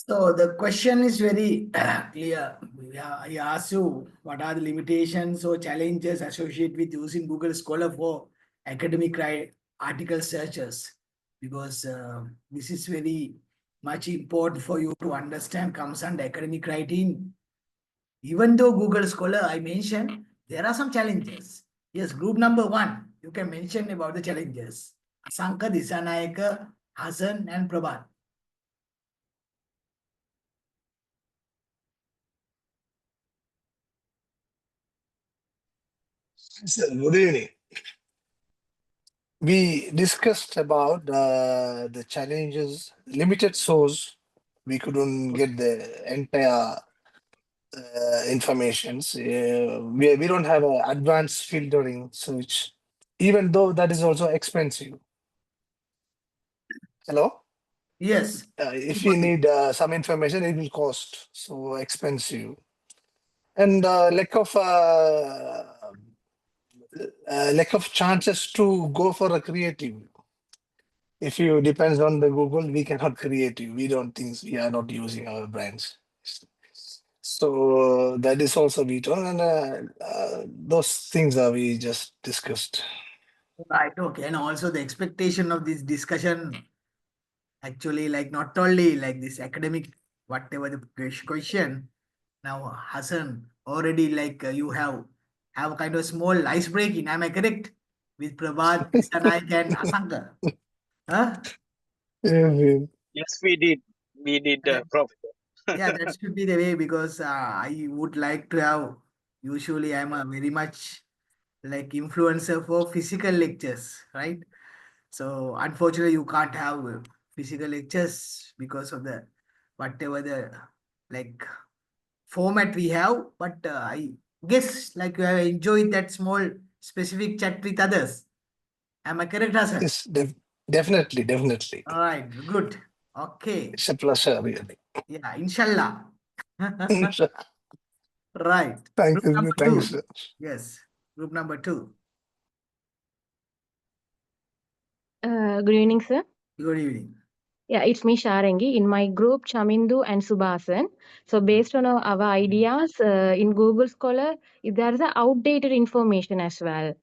So the question is very clear. I asked you what are the limitations or challenges associated with using Google Scholar for academic article searches, because this is very much important for you to understand comes under academic writing. Even though Google Scholar I mentioned, there are some challenges. Yes, group number 1, you can mention about the challenges. Asanka, Disanayaka, Hasan and Prabhat. Good evening. We discussed about the challenges, limited source. We couldn't get the entire informations. We don't have an advanced filtering search, even though that is also expensive. Hello? Yes. If you need some information, it will cost so expensive. And lack of chances to go for a creative. If you depends on the Google, we cannot create you. We don't think we are not using our brands. So that is also we told, and those things are we just discussed. Right, okay. And also the expectation of this discussion, actually, like not only like this academic, whatever the question. Now, Hassan, already like you have a kind of small ice breaking. Am I correct? With Prabhat, Sanaik and Asanka. Huh? Yeah, Yes, we did. We did, Prof. Yeah, that should be the way, because I would like to have, usually I'm a very much like influencer for physical lectures, right? So unfortunately, you can't have physical lectures because of the whatever the like format we have. But I guess like you have enjoyed that small specific chat with others. Am I correct, Hassan? yes, definitely, definitely. All right, good. Okay. It's a pleasure, really. Yeah, inshallah. Thank Right. Group you, number thank you, 2. sir. Yes. Group number 2. Good evening, sir. Good evening. Yeah, it's me, Sharangi, in my group, Chamindu and Subhasan. So based on our ideas in Google Scholar, there is a outdated information as well.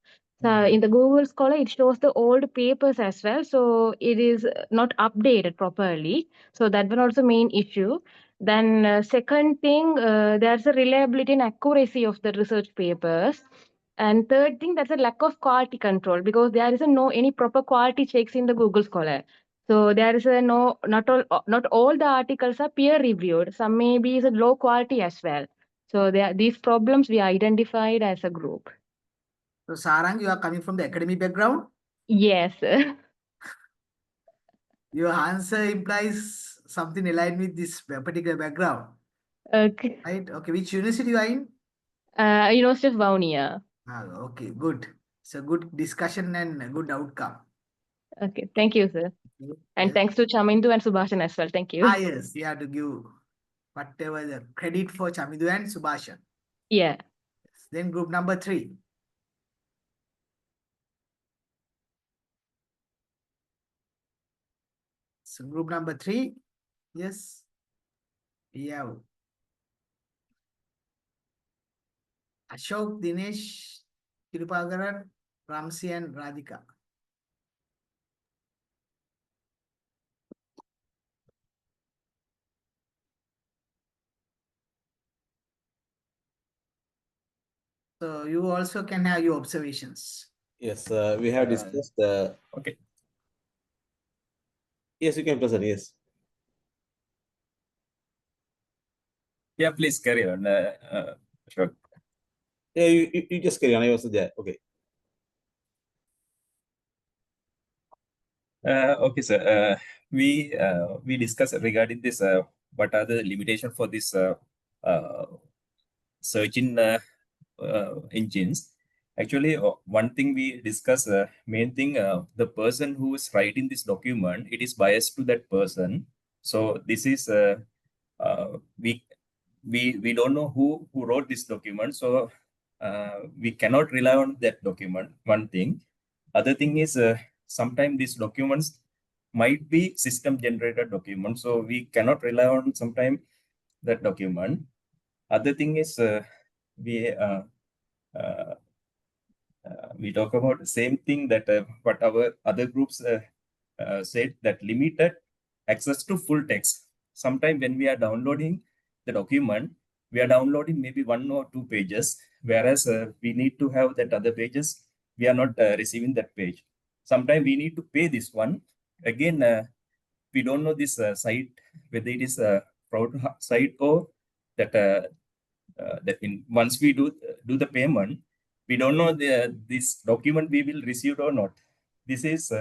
So in the Google Scholar, it shows the old papers as well. So it is not updated properly. So that one also main issue. Then second thing, there's a reliability and accuracy of the research papers. And third thing, that's a lack of quality control because there is no any proper quality checks in the Google Scholar. So there is a not all the articles are peer reviewed. Some may be is a low quality as well. So there these problems we identified as a group. So Sarang, you are coming from the academic background. Yes. Your answer implies something aligned with this particular background, Okay. right? Okay, which university you are in? University of Vaunia. Okay, good. So good discussion and a good outcome. Okay. Thank you, sir. And Yes. thanks to Chamindu and Subhashan as well. Thank you. Yes, you have to give whatever the credit for Chamidu and Subhashan. Yeah. Then group number 3. So group number 3, yes, we have Ashok, Dinesh, Kirupagaran, Ramsey and Radhika. So you also can have your observations. Yes, we have discussed. Okay. Yes, you can present. Yes. Yeah, please carry on. Sure. Yeah, you just carry on. I was there. Okay. Okay, sir. We discussed regarding this. What are the limitations for this search in engines? Actually, one thing we discuss, main thing, the person who is writing this document, it is biased to that person. So this is we don't know who wrote this document, so we cannot rely on that document. One thing. Other thing is sometimes these documents might be system generated document. So we cannot rely on sometime that document. Other thing is we uh, uh, we talk about the same thing that what our other groups said, that limited access to full text. Sometimes when we are downloading the document, we are downloading maybe 1 or 2 pages, whereas we need to have that other pages. We are not receiving that page. Sometimes we need to pay this one. Again, we don't know this site, whether it is a fraud site or that that once we do the payment, we don't know this document we will receive or not. This is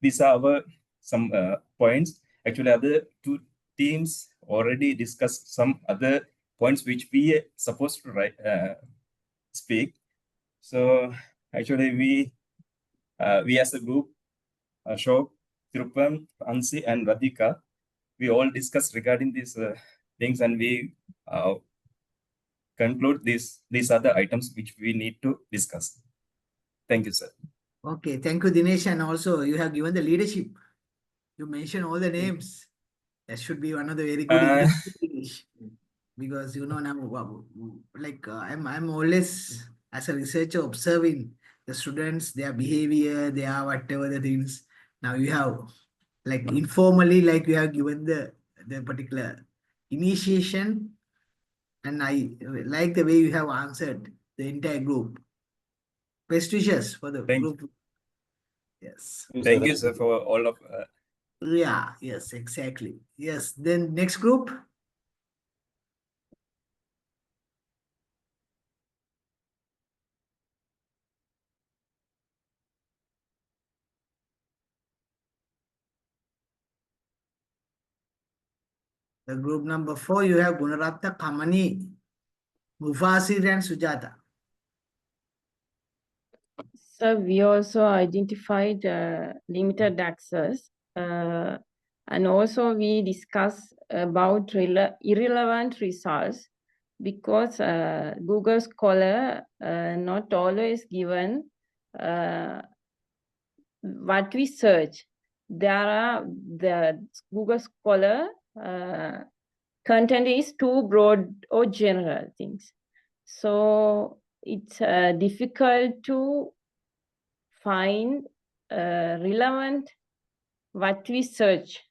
these are our some points. Actually, other two teams already discussed some other points which we supposed to write speak. So actually, we as a group, Ashok, Tirupam, Ansi, and Radhika, we all discussed regarding these things, and we conclude these are the items which we need to discuss. Thank you, sir. Okay, thank you, Dinesh. And also, you have given the leadership. You mentioned all the names. That should be one of the very good English. Because you know now, like I'm always as a researcher observing the students, their behavior, their whatever the things. Now you have like informally, like you have given the particular initiation, and I like the way you have answered the entire group. Best wishes for the group. Yes. Thank you, sir, for all of. Yeah. Yes. Exactly. Yes. Then next group. The group number 4, you have Gunaratna, Kamani, Mufasir, and Sujata. So we also identified limited access, and also we discussed about irrelevant results, because Google Scholar not always given what we search. There are the Google Scholar content is too broad or general things. So it's difficult to find relevant what we search.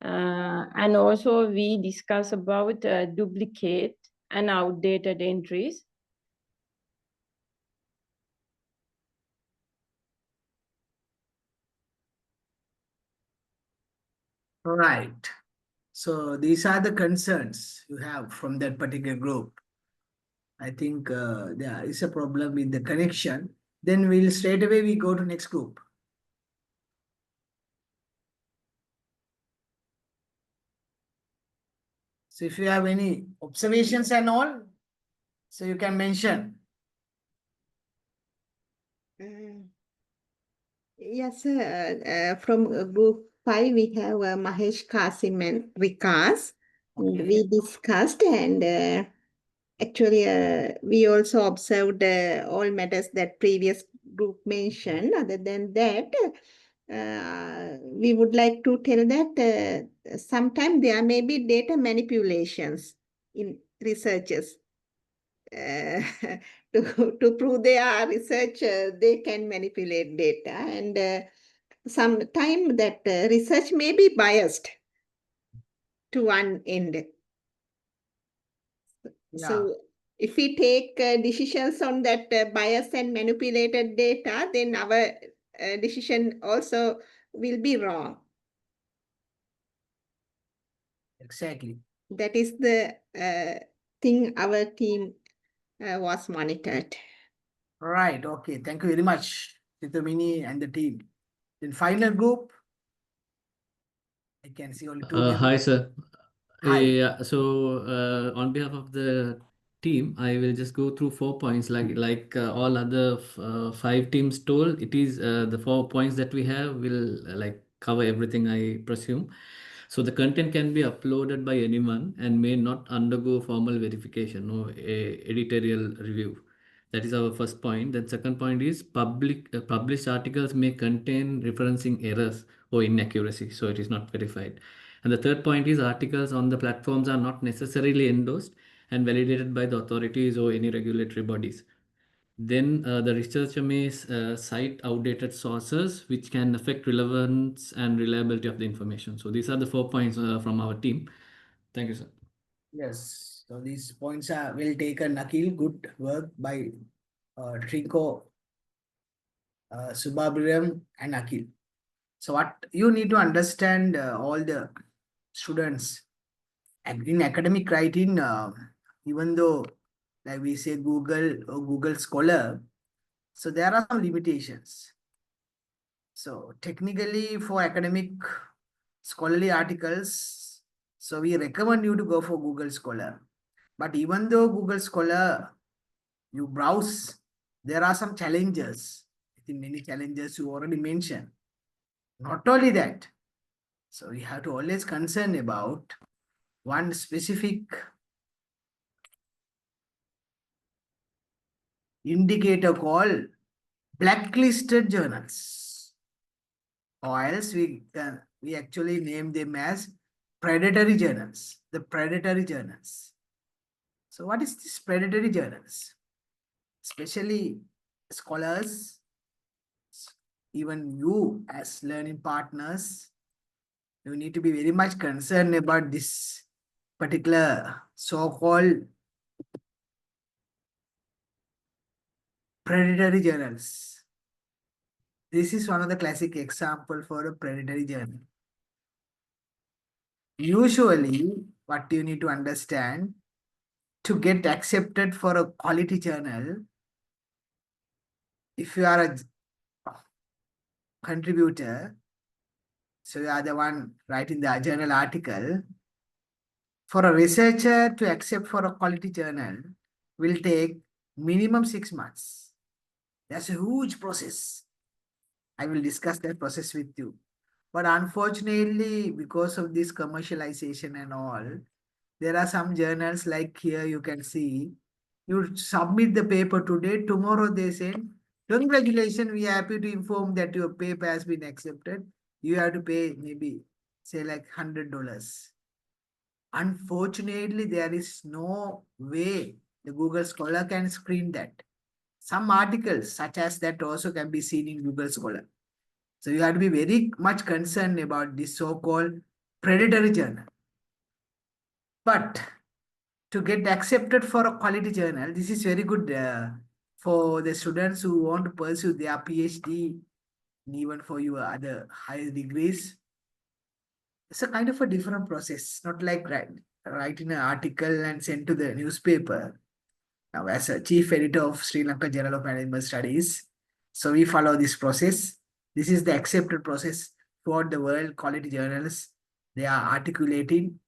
And also we discuss about duplicate and outdated entries. Right. So these are the concerns you have from that particular group. I think there is a problem with the connection. Then we'll straight away we go to next group. So if you have any observations and all, so you can mention. Yes, from group 5, we have Mahesh, Kasim, and Vikas. Okay. We discussed, and actually, we also observed all matters that previous group mentioned. Other than that, we would like to tell that sometimes there may be data manipulations in researchers. To prove their research, they can manipulate data, and sometimes that research may be biased to one end. Yeah. So if we take decisions on that biased and manipulated data, then our decision also will be wrong. Exactly. That is the thing our team was monitored. Right. Okay. Thank you very much, Chitamini and the team. Then final group. I can see only two names. Hi, sir. Hi. Yeah, so on behalf of the team, I will just go through 4 points. Like all other 5 teams told, it is the 4 points that we have will like cover everything, I presume. So the content can be uploaded by anyone and may not undergo formal verification or editorial review. That is our first point. Then second point is published articles may contain referencing errors or inaccuracy, so it is not verified. And the third point is articles on the platforms are not necessarily endorsed and validated by the authorities or any regulatory bodies. Then the researcher may cite outdated sources which can affect relevance and reliability of the information. So these are the 4 points from our team. Thank you, sir. Yes, so these points are well taken, Akhil. Good work by Trinko, Subhabriam, and Akhil. So what you need to understand, all the students in academic writing, even though like we say Google or Google Scholar, so there are some limitations. So technically for academic scholarly articles, so we recommend you to go for Google Scholar. But even though Google Scholar, you browse, there are some challenges. I think many challenges you already mentioned. Not only that, so we have to always concern about one specific indicator called blacklisted journals, or else we actually name them as predatory journals. The predatory journals. So what is this predatory journals? Especially scholars, even you as learning partners, you need to be very much concerned about this particular so-called predatory journals. This is one of the classic example for a predatory journal. Usually, what you need to understand, to get accepted for a quality journal, if you are a contributor, so you are the one writing the journal article, for a researcher to accept for a quality journal will take minimum 6 months. That's a huge process. I will discuss that process with you. But unfortunately, because of this commercialization and all, there are some journals like here you can see, you submit the paper today, tomorrow they say, congratulations, we are happy to inform that your paper has been accepted. You have to pay maybe say like $100. Unfortunately, there is no way the Google Scholar can screen that. Some articles such as that also can be seen in Google Scholar. So you have to be very much concerned about this so-called predatory journal. But to get accepted for a quality journal, this is very good for the students who want to pursue their PhD and even for your other higher degrees. It's a kind of a different process, not like writing an article and send to the newspaper. Now, as a chief editor of Sri Lanka Journal of Management Studies, so we follow this process. This is the accepted process throughout the world. Quality journals, they are articulating.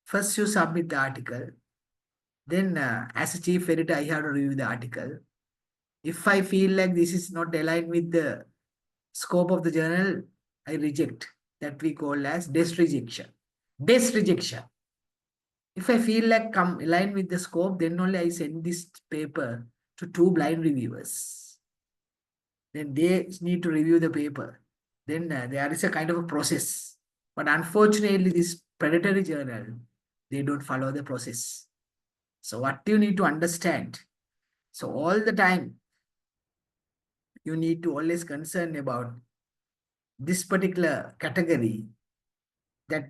First, you submit the article. Then, as a chief editor, I have to review the article. If I feel like this is not aligned with the scope of the journal, I reject. That we call as desk rejection. Desk rejection. If I feel like come align with the scope, then only I send this paper to 2 blind reviewers. Then they need to review the paper. Then there is a kind of a process. But unfortunately, this predatory journal, they don't follow the process. So what you need to understand? So all the time, you need to always concern about this particular category that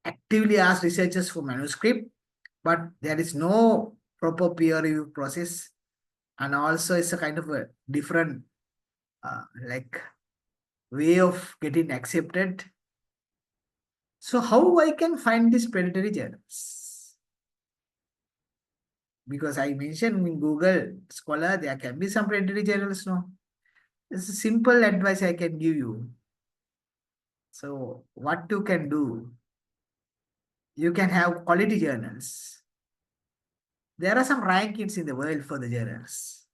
actively ask researchers for manuscript, but there is no proper peer review process. And also it's a kind of a different like way of getting accepted. So how I can find these predatory journals? Because I mentioned in Google Scholar, there can be some predatory journals, no? It's a simple advice I can give you. So what you can do, you can have quality journals. There are some rankings in the world for the journals.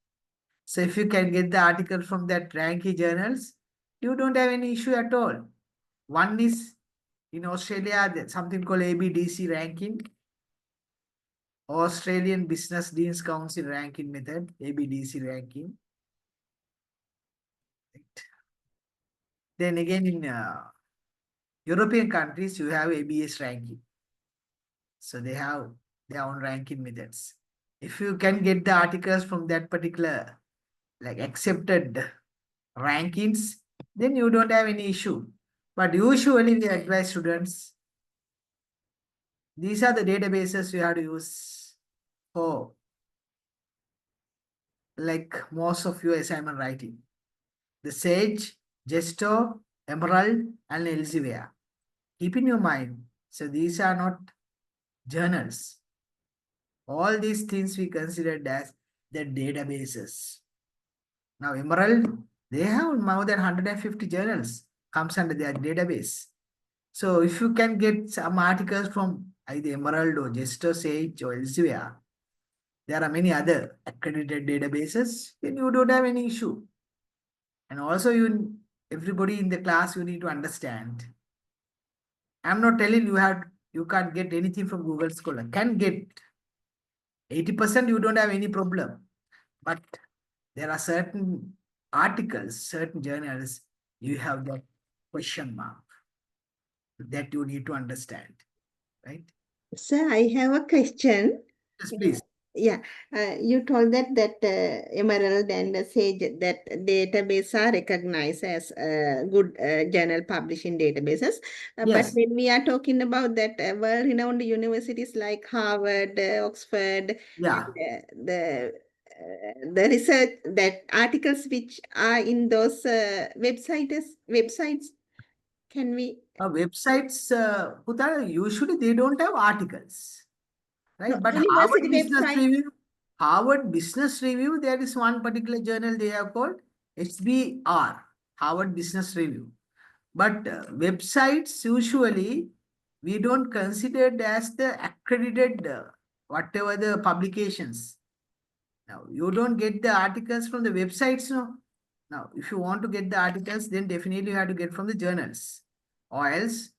So if you can get the article from that ranking journals, you don't have any issue at all. One is in Australia, there's something called ABDC ranking, Australian Business Deans Council ranking method, ABDC ranking. Right. Then again in European countries, you have ABS ranking. So they have their own ranking methods. If you can get the articles from that particular like accepted rankings, then you don't have any issue. But usually we advise students, these are the databases you have to use for like most of your assignment writing. The Sage, Gesto, Emerald, and Elsevier. Keep in your mind, so these are not journals. All these things we considered as the databases. Now Emerald, they have more than 150 journals comes under their database. So if you can get some articles from either Emerald or Gesto, Sage or Elsevier, there are many other accredited databases, then you don't have any issue. And also everybody in the class, you need to understand. I'm not telling you can't get anything from Google Scholar. Can get 80% you don't have any problem. But there are certain articles, certain journals, you have that question mark that you need to understand, right? Sir, I have a question. Yes, please. Yeah, you told that Emerald and Sage, that database are recognized as good journal publishing databases. But Yes. when we are talking about that world-renowned universities like Harvard, Oxford, Yeah. the research, that articles which are in those websites, can we? Websites, Putana, usually they don't have articles, right? No, But university website. Harvard Business Review, there is one particular journal they have called HBR, Harvard Business Review. But websites, usually, we don't consider it as the accredited, whatever the publications. Now, you don't get the articles from the websites, no? Now, if you want to get the articles, then definitely you have to get from the journals or else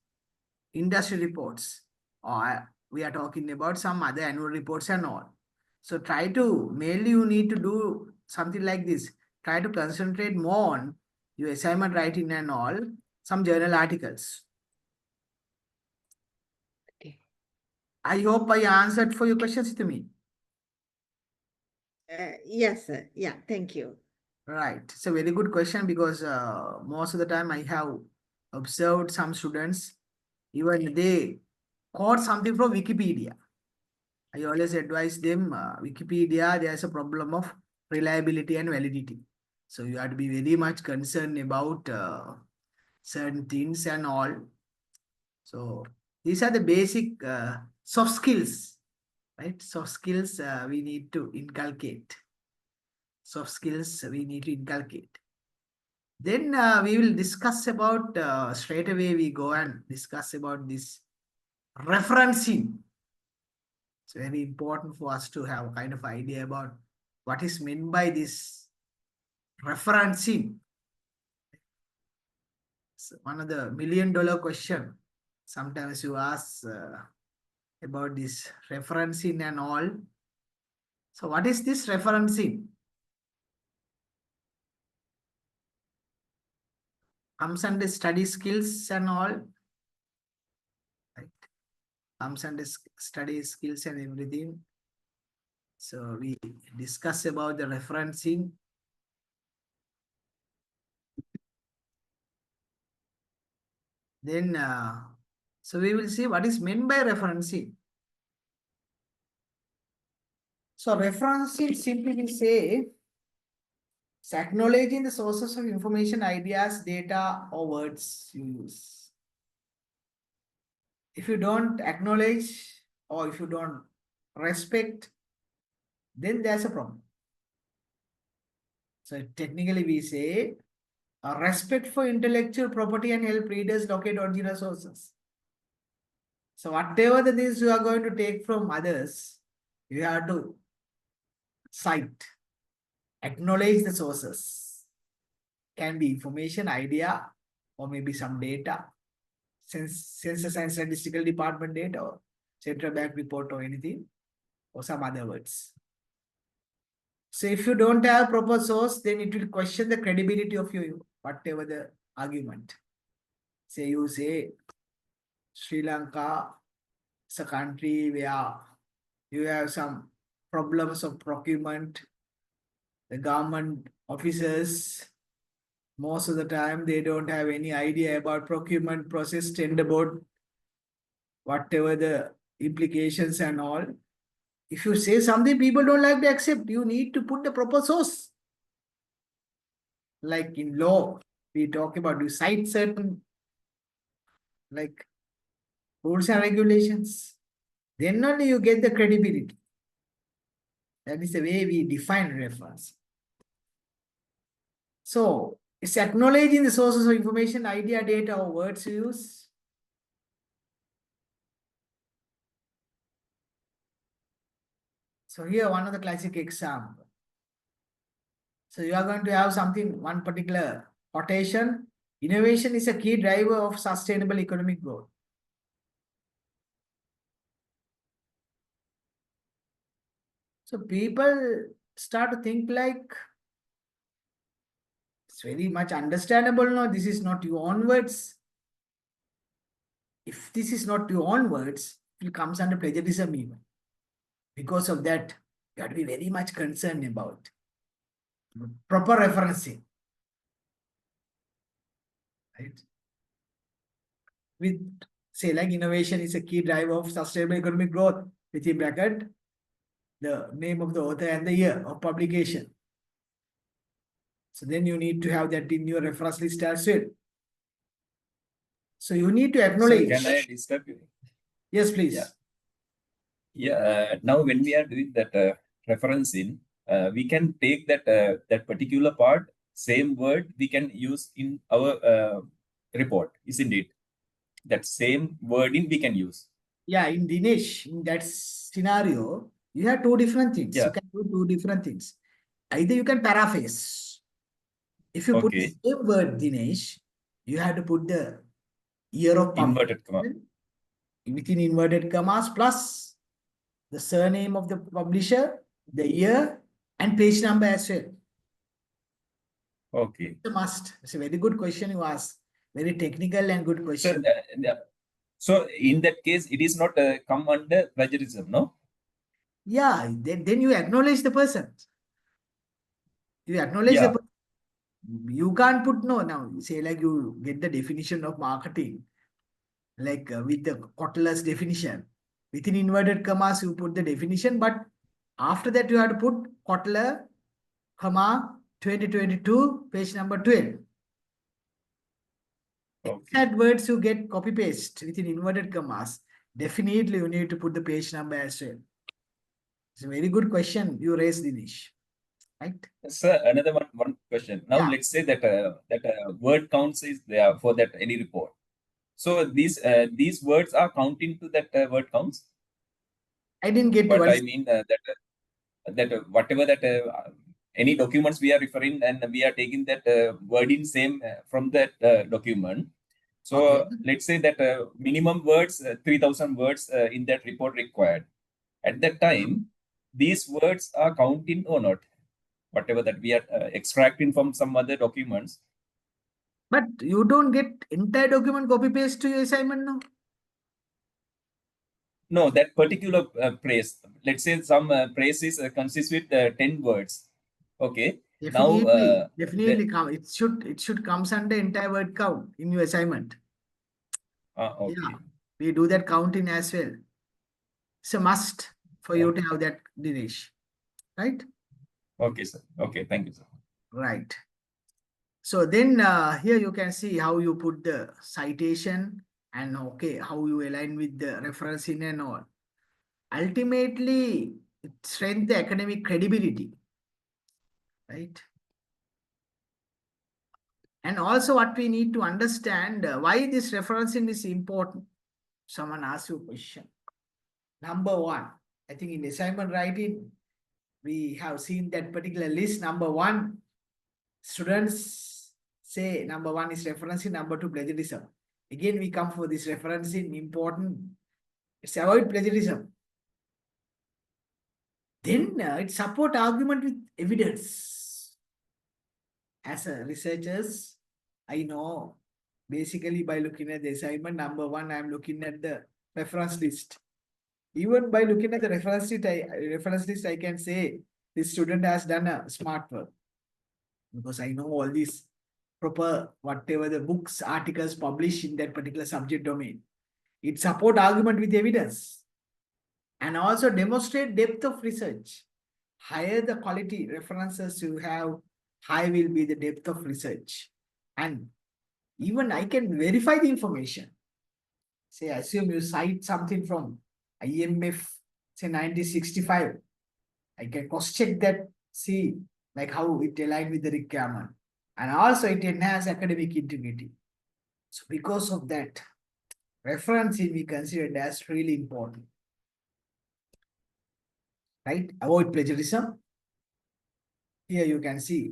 industry reports, or we are talking about some other annual reports and all. So mainly you need to do something like this. Try to concentrate more on your assignment writing and all, some journal articles. Okay. I hope I answered for your questions to me. Yes, sir. Yeah, thank you. Right. It's a very good question because most of the time I have observed some students, even they quote something from Wikipedia. I always advise them, Wikipedia, there's a problem of reliability and validity. So you have to be very much concerned about certain things and all. So these are the basic soft skills, right? Soft skills we need to inculcate. Soft skills we need to inculcate. Then we will discuss about, straight away we go and discuss about this referencing. It's very important for us to have kind of idea about what is meant by this referencing. It's one of the $1 million question. Sometimes you ask about this referencing and all. So what is this referencing? Comes under study skills and all. Right? Comes under study skills and everything. So we discuss about the referencing. Then, so we will see what is meant by referencing. So referencing simply will say, it's acknowledging the sources of information, ideas, data, or words you use. If you don't acknowledge or if you don't respect, then there's a problem. So technically we say, a respect for intellectual property and help readers locate original sources. So whatever the things you are going to take from others, you have to cite, acknowledge the sources. Can be information, idea, or maybe some data, census and statistical department data, or central bank report or anything, or some other words. So if you don't have proper source, then it will question the credibility of your whatever the argument. Say you say Sri Lanka is a country where you have some problems of procurement. The government officers, most of the time, they don't have any idea about procurement process, tender board, whatever the implications and all. If you say something people don't like to accept, you need to put the proper source. Like in law, we talk about you cite certain like rules and regulations. Then only you get the credibility. That is the way we define reference. So it's acknowledging the sources of information, idea, data, or words used. So here one of the classic example. So you are going to have something, one particular quotation. Innovation is a key driver of sustainable economic growth. So people start to think like, it's very much understandable now, this is not your own words. If this is not your own words, it comes under plagiarism even. Because of that, you have to be very much concerned about proper referencing. Right? With, say, like innovation is a key driver of sustainable economic growth, within bracket, the name of the author and the year of publication. So then you need to have that in your reference list as well. So you need to acknowledge. So can I disturb you? Yes, please. Now when we are doing that referencing, we can take that that particular part, same word we can use in our report, isn't it? That same wording we can use. Yeah, in Dinesh, in that scenario, you have two different things. Yeah. You can do two different things. Either you can paraphrase. If you put the Okay. same word, Dinesh, you have to put the year of Inverted comma. within inverted commas plus the surname of the publisher, the year, and page number as well. Okay. It's a must. It's a very good question you asked. Very technical and good So, question. so in that case, it is not come under plagiarism, no? Yeah, then you acknowledge the person. You acknowledge Yeah. the person. You can't put no now. Say like you get the definition of marketing, like with the Kotler's definition. Within inverted commas, you put the definition, but after that you have to put Kotler, comma, 2022, page number 12. Okay. Exact words you get copy paste within inverted commas. Definitely you need to put the page number as well. It's a very good question you raised, Dinesh. Right? Sir, another one question. Now Yeah. let's say that word counts is there for that any report. So these words are counting to that word counts. I didn't get But what I mean that whatever that any documents we are referring and we are taking that wording same from that document. So okay. let's say that minimum words 3,000 words in that report required. At that time, these words are counting or not? Whatever that we are extracting from some other documents. But you don't get entire document copy paste to your assignment now. No, that particular phrase. Let's say some phrases consist with 10 words. Okay. Definitely, Now, definitely come. It should comes under entire word count in your assignment. okay. Yeah, we do that counting as well. It's a must for you to have that, Dinesh. Right? Okay, sir. Okay, thank you, sir. Right. So then here you can see how you put the citation and okay, how you align with the reference in and all. Ultimately, it strengthens the academic credibility. Right? And also what we need to understand why this referencing is important. Someone asks you a question. Number one, I think in assignment writing, we have seen that particular list. Number one, students say number one is referencing, number two, plagiarism. Again, we come for this referencing important. It's avoid plagiarism. Then it support argument with evidence. As a researchers, I know Basically, by looking at the assignment, number one, I'm looking at the reference list. Even by looking at the reference list, I can say this student has done a smart work because I know all these proper, whatever the books, articles published in that particular subject domain. It support argument with evidence and also demonstrate depth of research. Higher the quality references you have, high will be the depth of research. And even I can verify the information. Say, assume you cite something from IMF, say 1965. I can cross-check that, see like how it aligns with the requirement. And also it enhances academic integrity. So because of that, referencing we considered as really important. Right? Avoid plagiarism. Here you can see.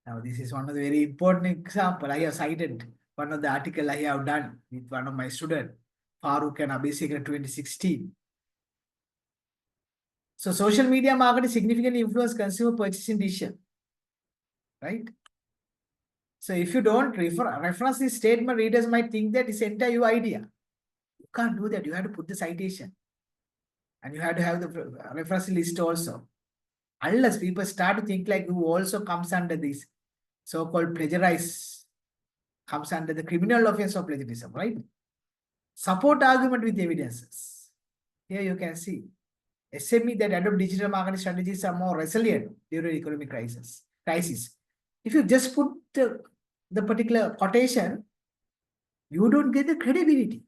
Now this is one of the very important example. I have cited one of the article I have done with one of my students, Farooq and Abeyesekara 2016. So social media marketing significantly influence consumer purchasing decision. Right? So if you don't reference this statement, readers might think that it's entire your idea. You can't do that. You have to put the citation. And you have to have the reference list also. Unless people start to think like who also comes under this so-called plagiarize, comes under the criminal offense of plagiarism, right? Support argument with evidences. Here you can see SME that adopt digital marketing strategies are more resilient during economic crisis. If you just put the particular quotation, you don't get the credibility.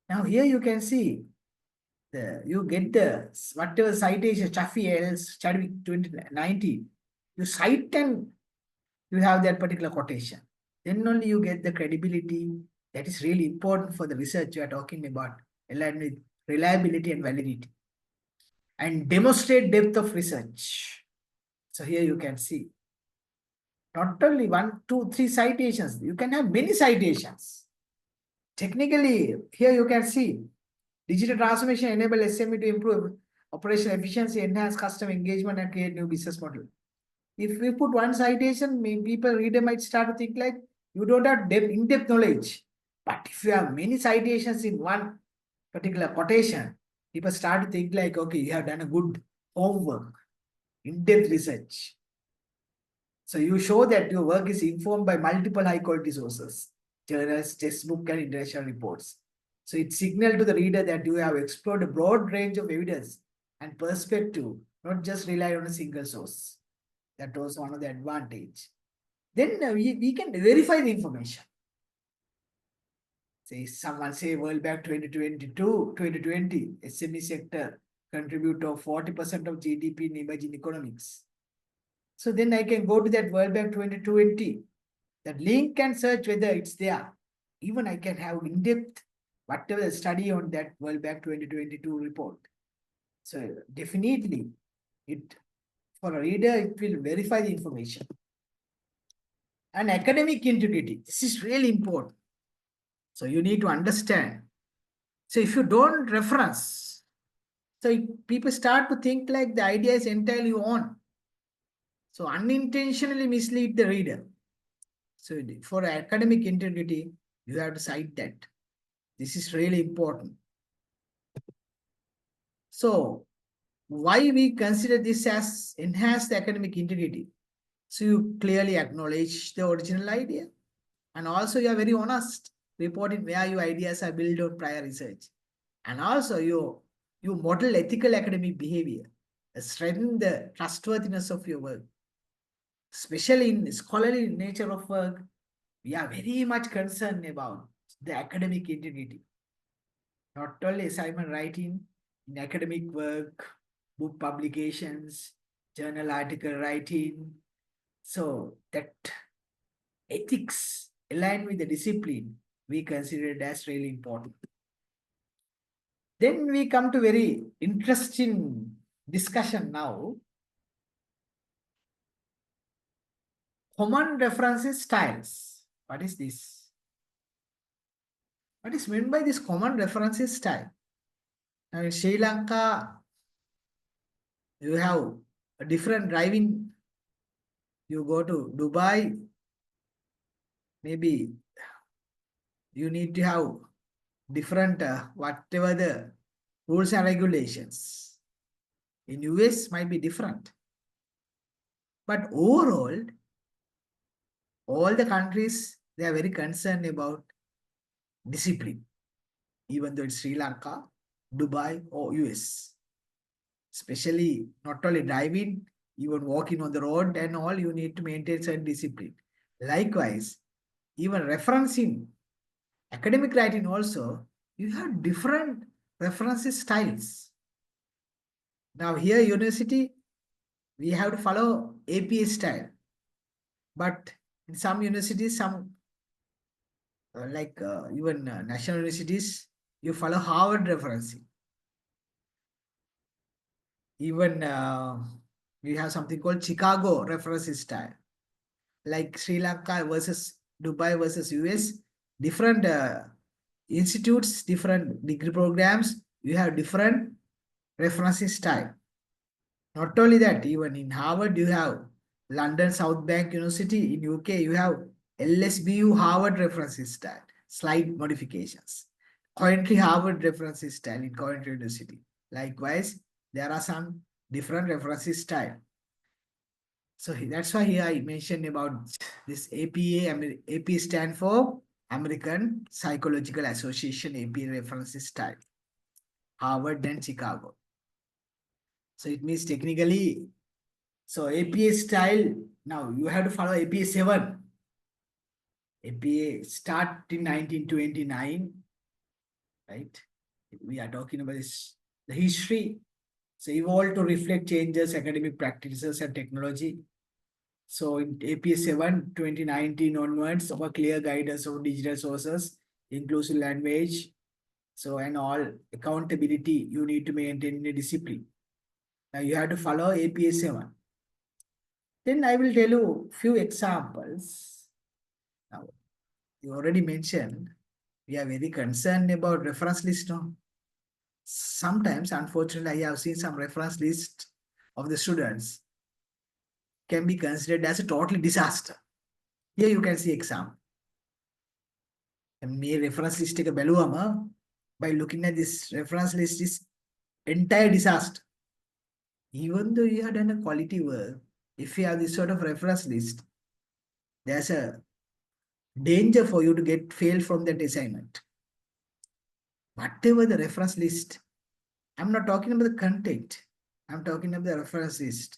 Now here you can see you get the whatever citation, Chadwick 2019. You cite and you have that particular quotation. Then only you get the credibility that is really important for the research you are talking about, aligned with reliability and validity. And demonstrate depth of research. So here you can see not only 1, 2, 3 citations, you can have many citations. Technically, here you can see digital transformation enable SME to improve operational efficiency, enhance customer engagement, and create new business model. If we put one citation, reader might start to think like you don't have in-depth knowledge. But if you have many citations in one particular quotation, people start to think like, okay, you have done a good homework, in-depth research. So you show that your work is informed by multiple high-quality sources, journals, textbook, and international reports. So it signals to the reader that you have explored a broad range of evidence and perspective, not just rely on a single source. That was one of the advantage. Then we can verify the information. Say someone say World Bank 2020, SME sector contribute to 40% of GDP in emerging economics. So then I can go to that World Bank 2020, that link and search whether it's there. Even I can have in-depth whatever study on that World Bank 2022 report. So definitely for a reader, it will verify the information. And academic integrity, this is really important. So you need to understand. So if you don't reference, so people start to think like the idea is entirely on. So unintentionally mislead the reader. So for academic integrity, you have to cite that. This is really important. So why we consider this as enhanced academic integrity? So you clearly acknowledge the original idea. And also you are very honest, reporting where your ideas are built on prior research. And also you model ethical academic behavior, strengthen the trustworthiness of your work. Especially in scholarly nature of work, we are very much concerned about the academic integrity. Not only assignment writing, in academic work, book publications, journal article writing. So that ethics aligned with the discipline, we consider it as really important. Then we come to very interesting discussion now. Common references styles. What is this? What is meant by this common references style? Now in Sri Lanka, you have a different driving. You go to Dubai, maybe you need to have different, whatever the rules and regulations. In US might be different. But overall, all the countries, they are very concerned about discipline, even though it's Sri Lanka, Dubai, or US. Especially not only driving, even walking on the road and all, you need to maintain certain discipline. Likewise, even referencing academic writing also, you have different references styles. Now here university, we have to follow APA style. But in some universities, some even national universities, you follow Harvard referencing. Even we have something called Chicago referencing style. Like Sri Lanka versus Dubai versus US, different institutes, different degree programs, you have different referencing style. Not only that, even in Harvard, you have London South Bank University. In UK, you have LSBU Harvard referencing style, slight modifications. Coventry Harvard referencing style in Coventry University. Likewise, there are some different referencing style. So that's why here I mentioned about this APA. APA stand for American Psychological Association APA referencing style. Harvard and Chicago. So it means technically, so APA style, now you have to follow APA 7. APA start in 1929, right? We are talking about this, the history. So evolved to reflect changes, academic practices and technology. So in APA 7, 2019 onwards, our clear guidance of digital sources, inclusive language, so and all accountability you need to maintain in a discipline. Now you have to follow APA 7. Then I will tell you few examples. Now, you already mentioned, we are very concerned about reference list. No? Sometimes, unfortunately, I have seen some reference list of the students can be considered as a total disaster. Here you can see example. මේ reference list එක බැලුවම by looking at this reference list is entire disaster. Even though you have done a quality work, if you have this sort of reference list, there's a danger for you to get failed from that assignment. Whatever the reference list, I'm not talking about the content, I'm talking about the reference list.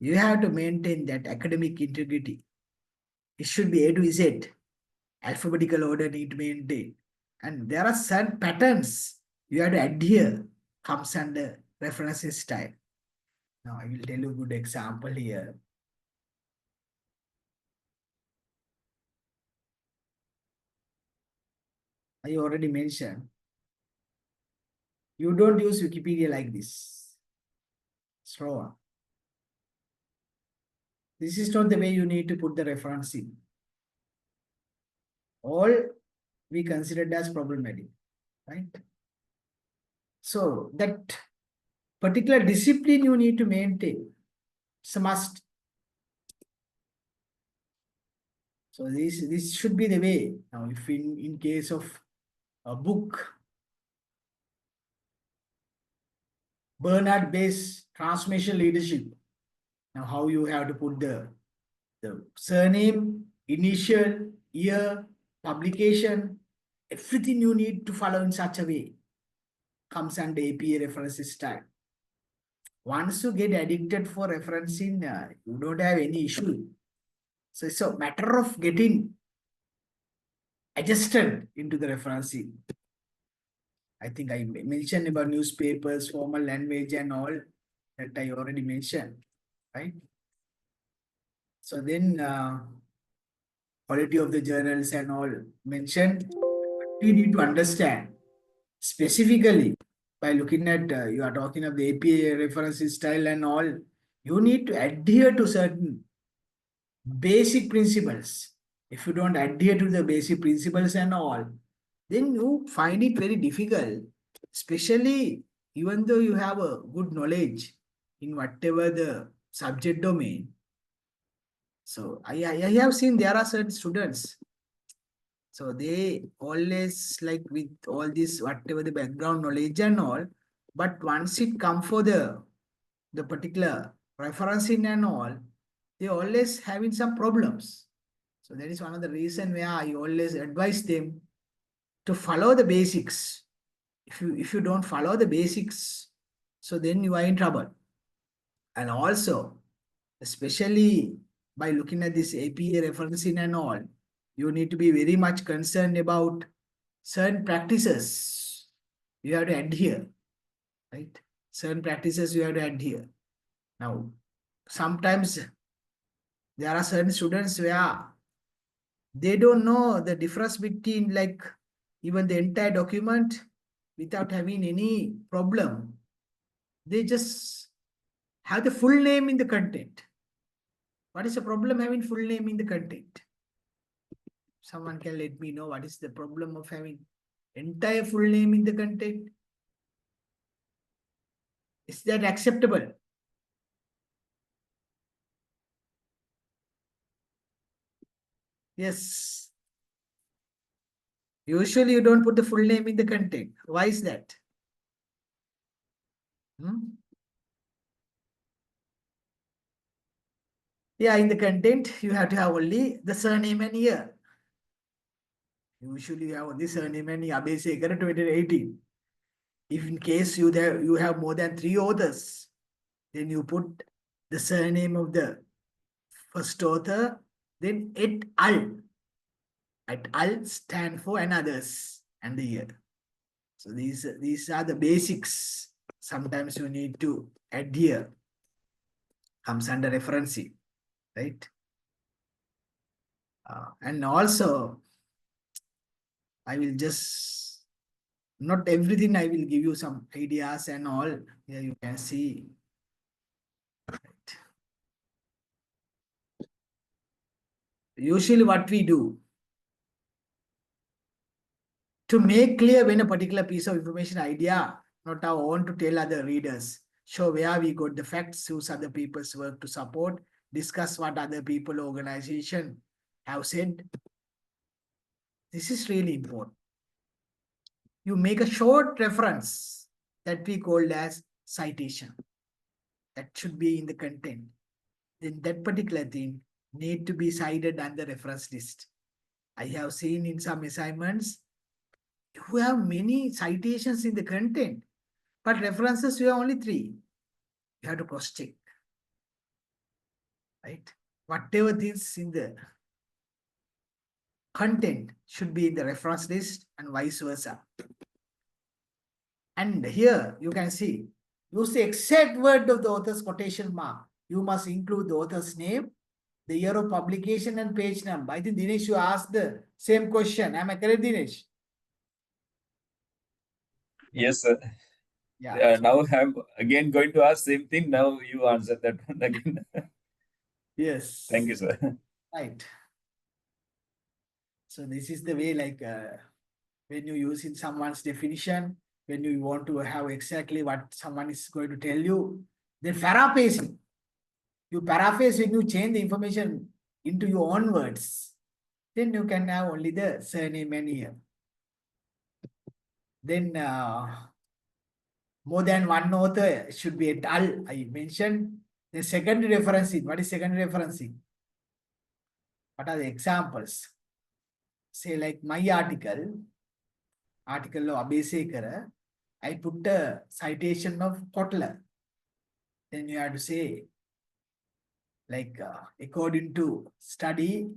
You have to maintain that academic integrity. It should be A to Z. Alphabetical order need to maintain. And there are certain patterns you have to adhere, comes under reference style. Now I will tell you a good example here. I already mentioned, you don't use Wikipedia like this. Slower. This is not the way you need to put the reference in. All we considered as problematic, right? So that particular discipline you need to maintain. It's a must. So this should be the way. Now, if in case of a book, Bernard-based transformation leadership. Now, how you have to put the surname, initial, year, publication, everything you need to follow in such a way comes under APA reference style. Once you get addicted for referencing, you don't have any issue. So it's a matter of getting adjusted into the referencing. I think I mentioned about newspapers, formal language and all that I already mentioned, right? So then quality of the journals and all mentioned. We need to understand specifically by looking at, you are talking of the APA reference style and all, you need to adhere to certain basic principles. If you don't adhere to the basic principles and all, then you find it very difficult, especially even though you have a good knowledge in whatever the subject domain. So I have seen there are certain students. So they always like with all this, whatever the background knowledge and all, but once it come for the particular referencing and all, they always having some problems. So that is one of the reason where I always advise them to follow the basics. If you don't follow the basics, so then you are in trouble. And also, especially by looking at this APA referencing and all, you need to be very much concerned about certain practices you have to adhere, right? Certain practices you have to adhere. Now, sometimes there are certain students where they don't know the difference between like even the entire document without having any problem. They just have the full name in the content. What is the problem having full name in the content? Someone can let me know what is the problem of having entire full name in the content? Is that acceptable? Yes. Usually you don't put the full name in the content. Why is that? Yeah, in the content, you have to have only the surname and year. Usually you have only surname and Abeyesekara 2018. If in case you have more than 3 authors, then you put the surname of the first author, then et al. Et al stand for and others and the year. So these are the basics. Sometimes you need to adhere. Comes under referencing, right? And also, I will just, not everything, I will give you some ideas and all. Here you can see. Right. Usually what we do, to make clear when a particular piece of information idea, not our own, to tell other readers, show where we got the facts, use other people's work to support, discuss what other people, organization have said. This is really important. You make a short reference that we called as citation. That should be in the content. Then that particular thing need to be cited under reference list. I have seen in some assignments who have many citations in the content, but references you have only 3. You have to cross check, right? Whatever things in the content should be in the reference list and vice versa. And here you can see, use the exact word of the author's quotation mark. You must include the author's name, the year of publication and page number. I think Dinesh, you asked the same question. Am I correct, Dinesh? Yes, sir. Yeah. Now I'm again going to ask same thing. Now you answer that one again. Yes. Thank you, sir. Right. So this is the way, like when you use in someone's definition, when you want to have exactly what someone is going to tell you, then paraphrasing. You paraphrase when you change the information into your own words. Then you can have only the surname and year. Then more than one author should be et al. I mentioned the secondary referencing. What is secondary referencing? What are the examples? Say like my article of Abeyesekara, I put a citation of Kotler. Then you have to say like according to study,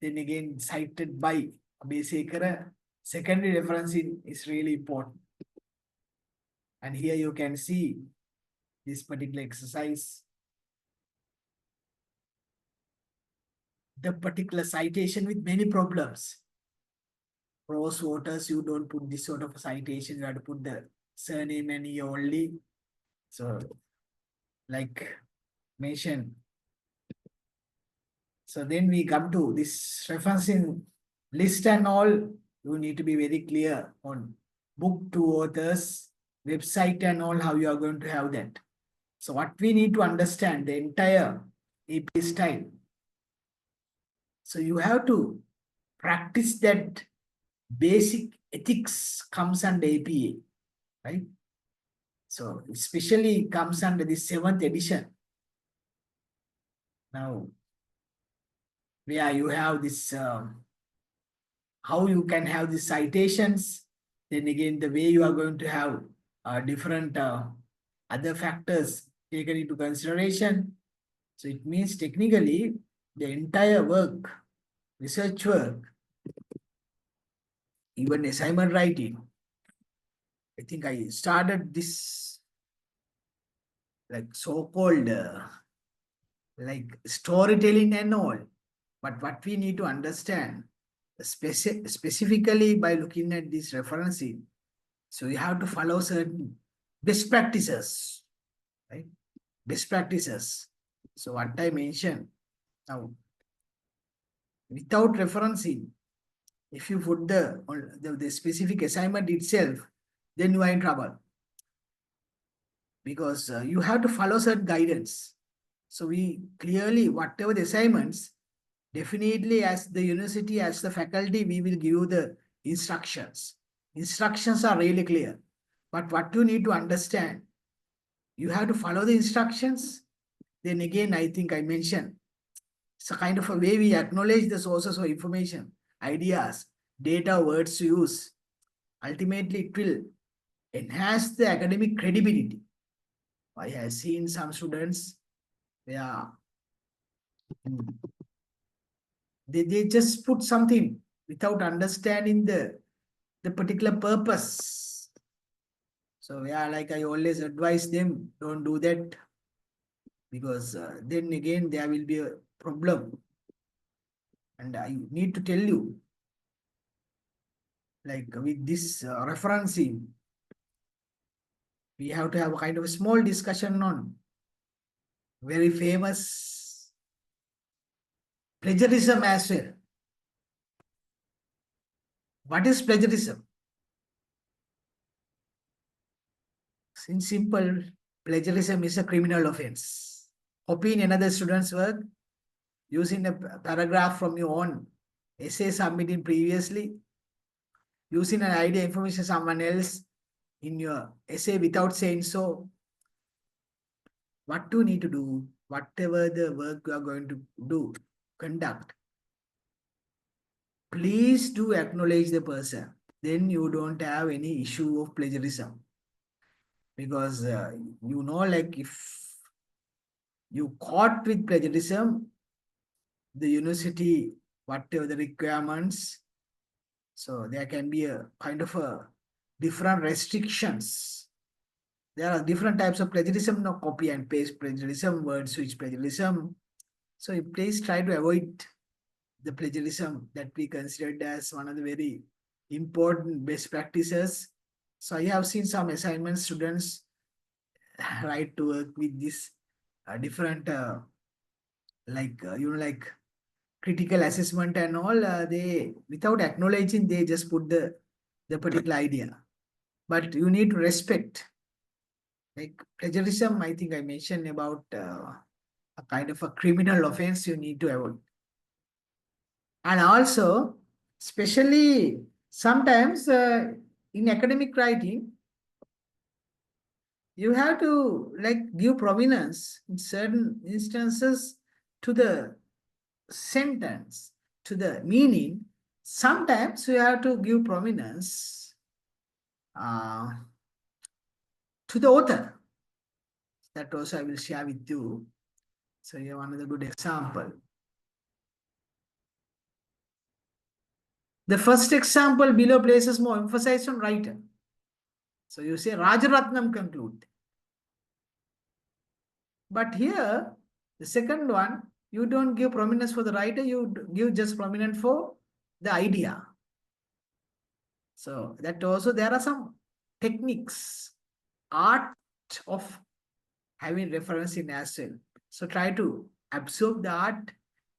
then again cited by Abeyesekara. Secondary referencing is really important. And here you can see this particular exercise. The particular citation with many problems. Prose voters, you don't put this sort of a citation, you have to put the surname and year only. So, like mentioned. So then we come to this referencing list and all. You need to be very clear on book, 2 authors, website and all, how you are going to have that. So what we need to understand, the entire AP style. So you have to practice that basic ethics comes under APA, right? So especially comes under the 7th edition. Now, where you have this, how you can have the citations, then again, the way you are going to have different other factors taken into consideration. So it means technically the entire work, research work, even assignment writing, I think I started this like so-called like storytelling and all. But what we need to understand, specifically by looking at this referencing, so you have to follow certain best practices, right? Best practices. So what I mentioned, now, without referencing, if you put the specific assignment itself, then you are in trouble. Because you have to follow certain guidance. So we clearly, whatever the assignments, definitely as the university, as the faculty, we will give you the instructions. Instructions are really clear. But what you need to understand, you have to follow the instructions. Then again, I think I mentioned, it's a kind of a way we acknowledge the sources of information, ideas, data, words to use. Ultimately, it will enhance the academic credibility. I have seen some students, they just put something without understanding the particular purpose. So yeah, like I always advise them, don't do that, because then again there will be a problem. And I need to tell you, like with this referencing, we have to have a kind of a small discussion on very famous plagiarism as well. What is plagiarism? In simple, plagiarism is a criminal offense. Copying another student's work, using a paragraph from your own essay submitted previously, using an idea information someone else in your essay without saying so. What do you need to do? Whatever the work you are going to do, conduct, please do acknowledge the person. Then you don't have any issue of plagiarism. Because like if you caught with plagiarism, the university, whatever the requirements, so there can be a kind of a different restrictions. There are different types of plagiarism, no copy and paste plagiarism, word switch plagiarism. So please try to avoid the plagiarism that we considered as one of the very important best practices. So I have seen some assignment students write to work with this different like critical assessment and all, they without acknowledging, they just put the particular idea. But you need to respect. Like plagiarism, I think I mentioned about a kind of a criminal offense you need to avoid. And also, especially sometimes in academic writing, you have to like give prominence in certain instances to the sentence, to the meaning. Sometimes you have to give prominence to the author. That also I will share with you. So you have another good example. The first example below places more emphasis on writer. So you say Rajaratnam conclude. But here, the second one, you don't give prominence for the writer, you give just prominence for the idea. So that also there are some techniques, art of having reference in as well. So try to absorb the art,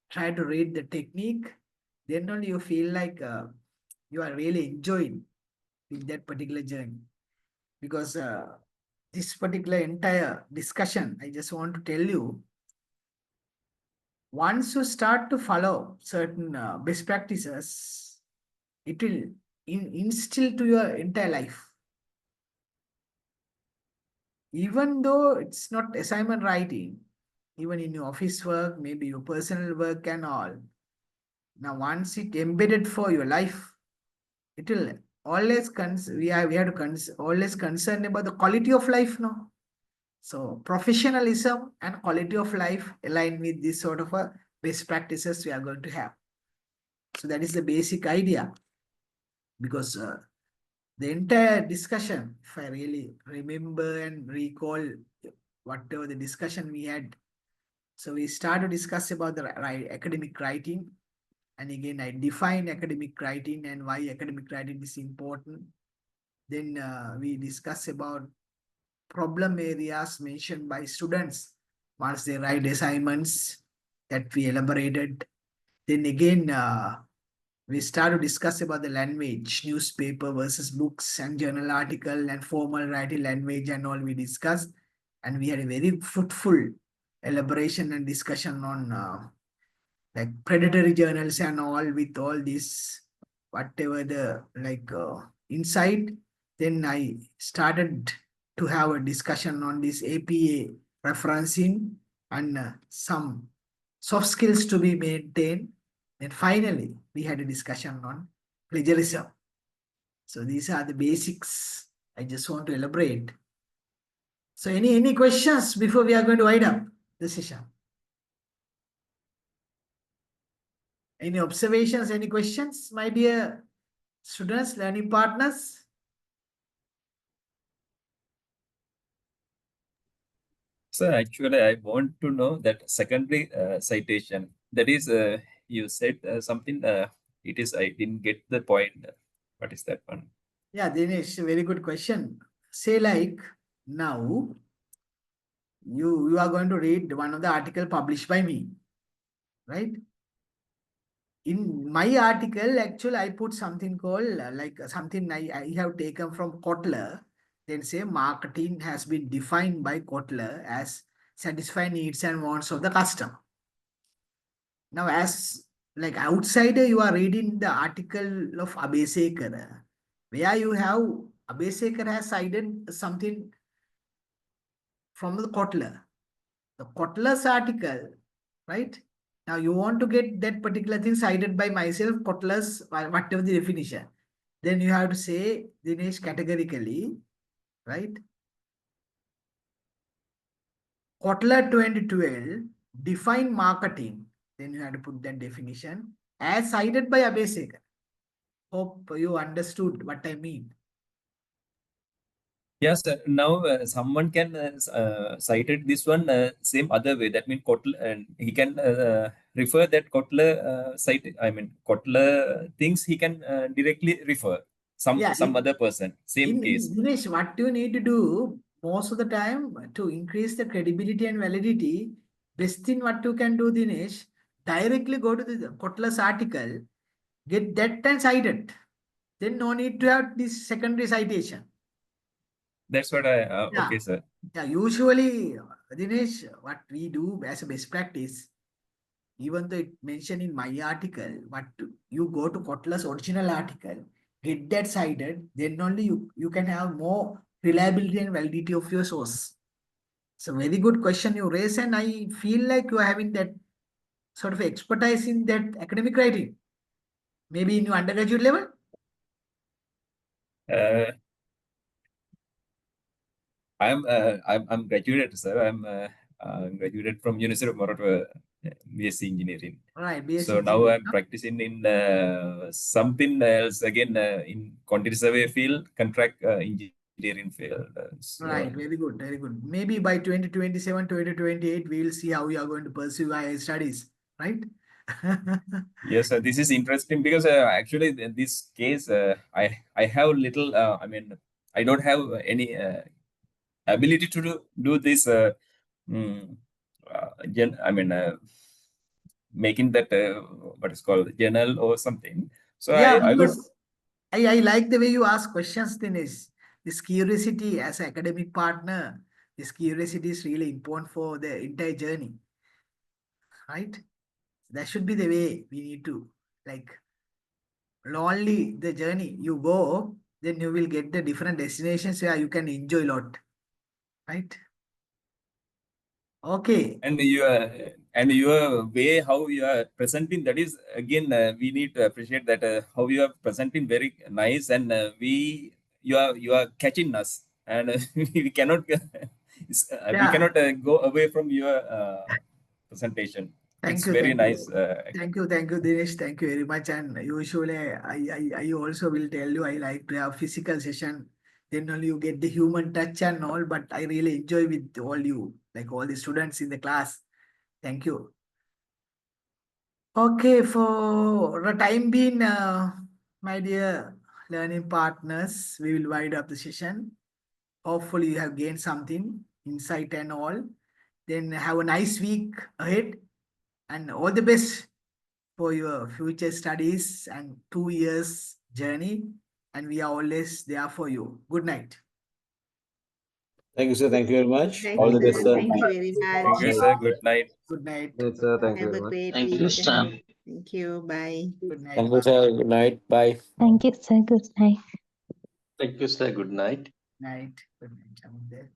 try to read the technique, then only you feel like you are really enjoying with that particular journey. Because this particular entire discussion, I just want to tell you, once you start to follow certain best practices, it will instill to your entire life. Even though it's not assignment writing, even in your office work, maybe your personal work and all. Now, once it embedded for your life, it will always we have to always concerned about the quality of life now. So professionalism and quality of life align with this sort of a best practices we are going to have. So that is the basic idea, because the entire discussion, if I really remember and recall whatever the discussion we had, so we started to discuss about the academic writing. And again, I define academic writing and why academic writing is important. Then we discuss about problem areas mentioned by students once they write assignments that we elaborated. Then again, we start to discuss about the language, newspaper versus books and journal article and formal writing language and all we discussed. And we had a very fruitful elaboration and discussion on like predatory journals and all, with all this, whatever the insight. Then I started to have a discussion on this APA referencing and some soft skills to be maintained. Then finally, we had a discussion on plagiarism. So these are the basics I just want to elaborate. So any questions before we are going to wind up the session? Any observations, any questions, my dear students, learning partners? So actually, I want to know that secondary citation. That is, you said something. It is, I didn't get the point. What is that one? Yeah, Dinesh, very good question. Say like now, you are going to read one of the article published by me, right? In my article, actually, I put something called something I have taken from Kotler. Then say marketing has been defined by Kotler as satisfy needs and wants of the customer. Now, as like outsider, you are reading the article of Abeyesekara, where you have Abeyesekara has cited something from the Kotler. The Kotler's article, right? Now you want to get that particular thing cited by myself, Kotler's, whatever the definition. Then you have to say, Dinesh, categorically, right? Kotler 2012 define marketing. Then you have to put that definition as cited by Abeyesekara. Hope you understood what I mean. Yes, now someone can cited this one same other way. That means Kotler, and he can refer that Kotler cite. I mean Kotler things he can directly refer some other person. Same case. Dinesh, what you need to do most of the time to increase the credibility and validity, best thing what you can do, Dinesh, directly go to the Kotler's article, get that and cite it. Then no need to have this secondary citation. That's what I. Okay, sir. Yeah, usually, Dinesh, what we do as a best practice, even though it mentioned in my article, but you go to Kotler's original article, get that cited, then only you can have more reliability and validity of your source. It's a very good question you raise, and I feel like you are having that sort of expertise in that academic writing. Maybe in your undergraduate level? I'm graduated, sir. I'm graduated from University of Morocco, BSc Engineering. Right, BSc so now Engineering. I'm practicing in something else again in quantity survey field, contract engineering field. Right, very good, very good. Maybe by 2027, 2028, we will see how we are going to pursue higher studies, right? Yes, this is interesting because actually in this case, I have little. I mean, I don't have any ability to do this. I mean, making that what is called journal or something. So Yeah, I would. because I like the way you ask questions, Dinesh. This curiosity as an academic partner, this curiosity is really important for the entire journey, right? That should be the way we need to like lonely the journey you go, then you will get the different destinations where you can enjoy a lot. Right? Okay. And your way how you are presenting, that is again we need to appreciate that how you are presenting very nice, and you are catching us, and we cannot we Yeah. cannot go away from your presentation. Thank It's you, very thank you. nice. Thank you, Dinesh. Thank you very much. And usually, I also will tell you, I like to have physical session. Then only you get the human touch and all. But I really enjoy with all you, like all the students in the class. Thank you. Okay, for the time being, my dear learning partners, we will wind up the session. Hopefully, you have gained something, insight and all. Then have a nice week ahead, and all the best for your future studies and 2 years journey. And we are always there for you. Good night. Thank you, sir. Thank you very much. Right, All the best, sir. sir. Thank you very Thank much. you, sir. Good night. Good night. Yes, sir. Thank you Have very a much. great Thank you, week. sir. Thank you. Bye. Good night. Thank you, sir. Good night. Bye. Thank you, sir. Good night. Thank you, sir. Good night. Night. Good night.